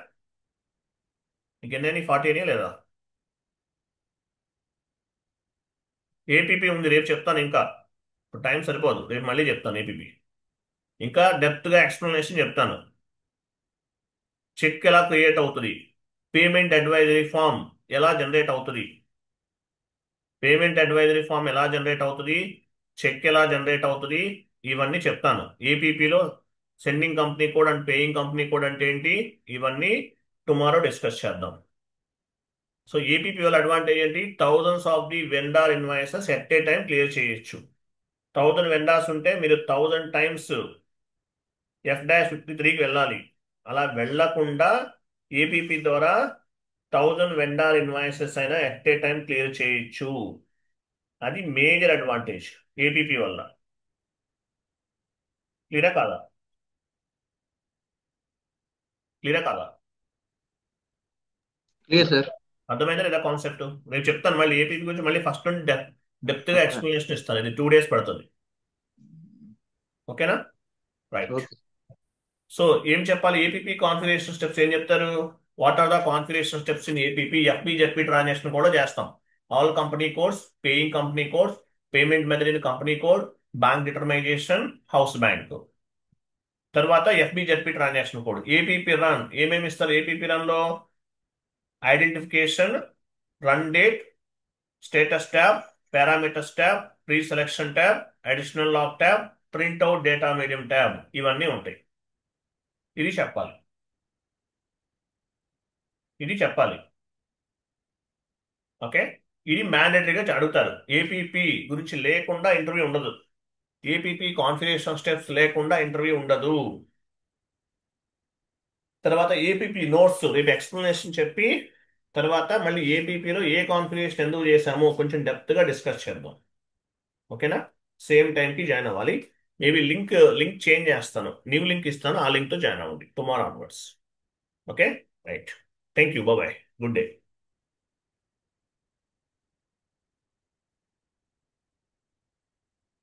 ఇంకెన్నీ 40 అయినాయా లేదా? ఏపీపీ ఉంది, రేపు చెప్తాను ఇంకా. ఇప్పుడు టైం సరిపోదు, రేపు మళ్ళీ చెప్తాను ఏపీపీ. ఇంకా డెప్త్గా ఎక్స్ప్లెనేషన్ చెప్తాను. చెక్ ఎలా క్రియేట్ అవుతుంది, పేమెంట్ అడ్వైజరీ ఫామ్ ఎలా జనరేట్ అవుతుంది, పేమెంట్ అడ్వైజరీ ఫామ్ ఎలా జనరేట్ అవుతుంది, చెక్ ఎలా జనరేట్ అవుతుంది, ఇవన్నీ చెప్తాను. ఏపీపీలో sending company code and paying company code అంటే ఏంటి, ఇవన్నీ టుమారో డిస్కస్ చేద్దాం. సో ఏపీపీ వల్ల అడ్వాంటేజ్ ఏంటి, thousands of the vendor invoices at a time clear చేయొచ్చు. 1000 వెండార్స్ ఉంటే మీరు 1000 టైమ్స్ F-53కి వెళ్ళాలి. అలా వెళ్ళకుండా ఏపీపీ ద్వారా 1000 వెండార్ ఇన్వాయిసెస్ అయినా ఎట్ ఏ టైం క్లియర్ చేయొచ్చు. అది మేజర్ అడ్వాంటేజ్ ఏపీపీ వల్ల. క్లియరా కాదా? క్లియరా కాదా? Clear sir. అర్థమైందా లేదా కాన్సెప్ట్? నేను చెప్తాను మళ్ళీ ఏపీపీ గురించి, మళ్ళీ ఫస్ట్ నుండి డెప్త్గా ఎక్స్ప్లెనేషన్ ఇస్తాను. ఇది 2 డేస్ పడుతుంది. ఓకేనా? రైట్. ఓకే. సో ఏం చెప్పాలి, ఏపీపీ కాన్ఫిగరేషన్ స్టెప్స్ ఏం చెప్తారు? What are the configuration steps in APP? FBZP transaction కూడా చేస్తాం. All company codes, paying company codes, payment method in company code, bank determination, house bank. తర్వాత FBZP transaction code. APP run ఏమేమి ఇస్తారు? ఏపీపీ రన్ లో identification, run date, status tab, parameters tab, pre selection tab, additional lock tab, printout data medium tab, ఇవన్నీ ఉంటాయి. ఇది చెప్పాలి, ఇది చెప్పాలి. ఓకే, ఇది మ్యాండేటరీగా అడుగుతారు. ఏపీపీ గురించి లేకుండా ఇంటర్వ్యూ ఉండదు. ఏపీపీ కాన్ఫిగరేషన్ స్టెప్స్ లేకుండా ఇంటర్వ్యూ ఉండదు. తర్వాత ఏపీపీ నోట్స్ రేపు ఎక్స్ప్లెనేషన్ చెప్పి, తర్వాత మళ్ళీ ఏపీపీలో ఏ కాన్ఫిగరేషన్ ఎందుకు చేశామో కొంచెం డెప్త్గా డిస్కస్ చేద్దాం. ఓకేనా? సేమ్ టైంకి జాయిన్ అవ్వాలి. మేబీ లింక్ చేంజ్ చేస్తాను, న్యూ లింక్ ఇస్తాను, ఆ లింక్తో జాయిన్ అవ్వండి tomorrow onwards. Okay, right. Thank you, bye, good day.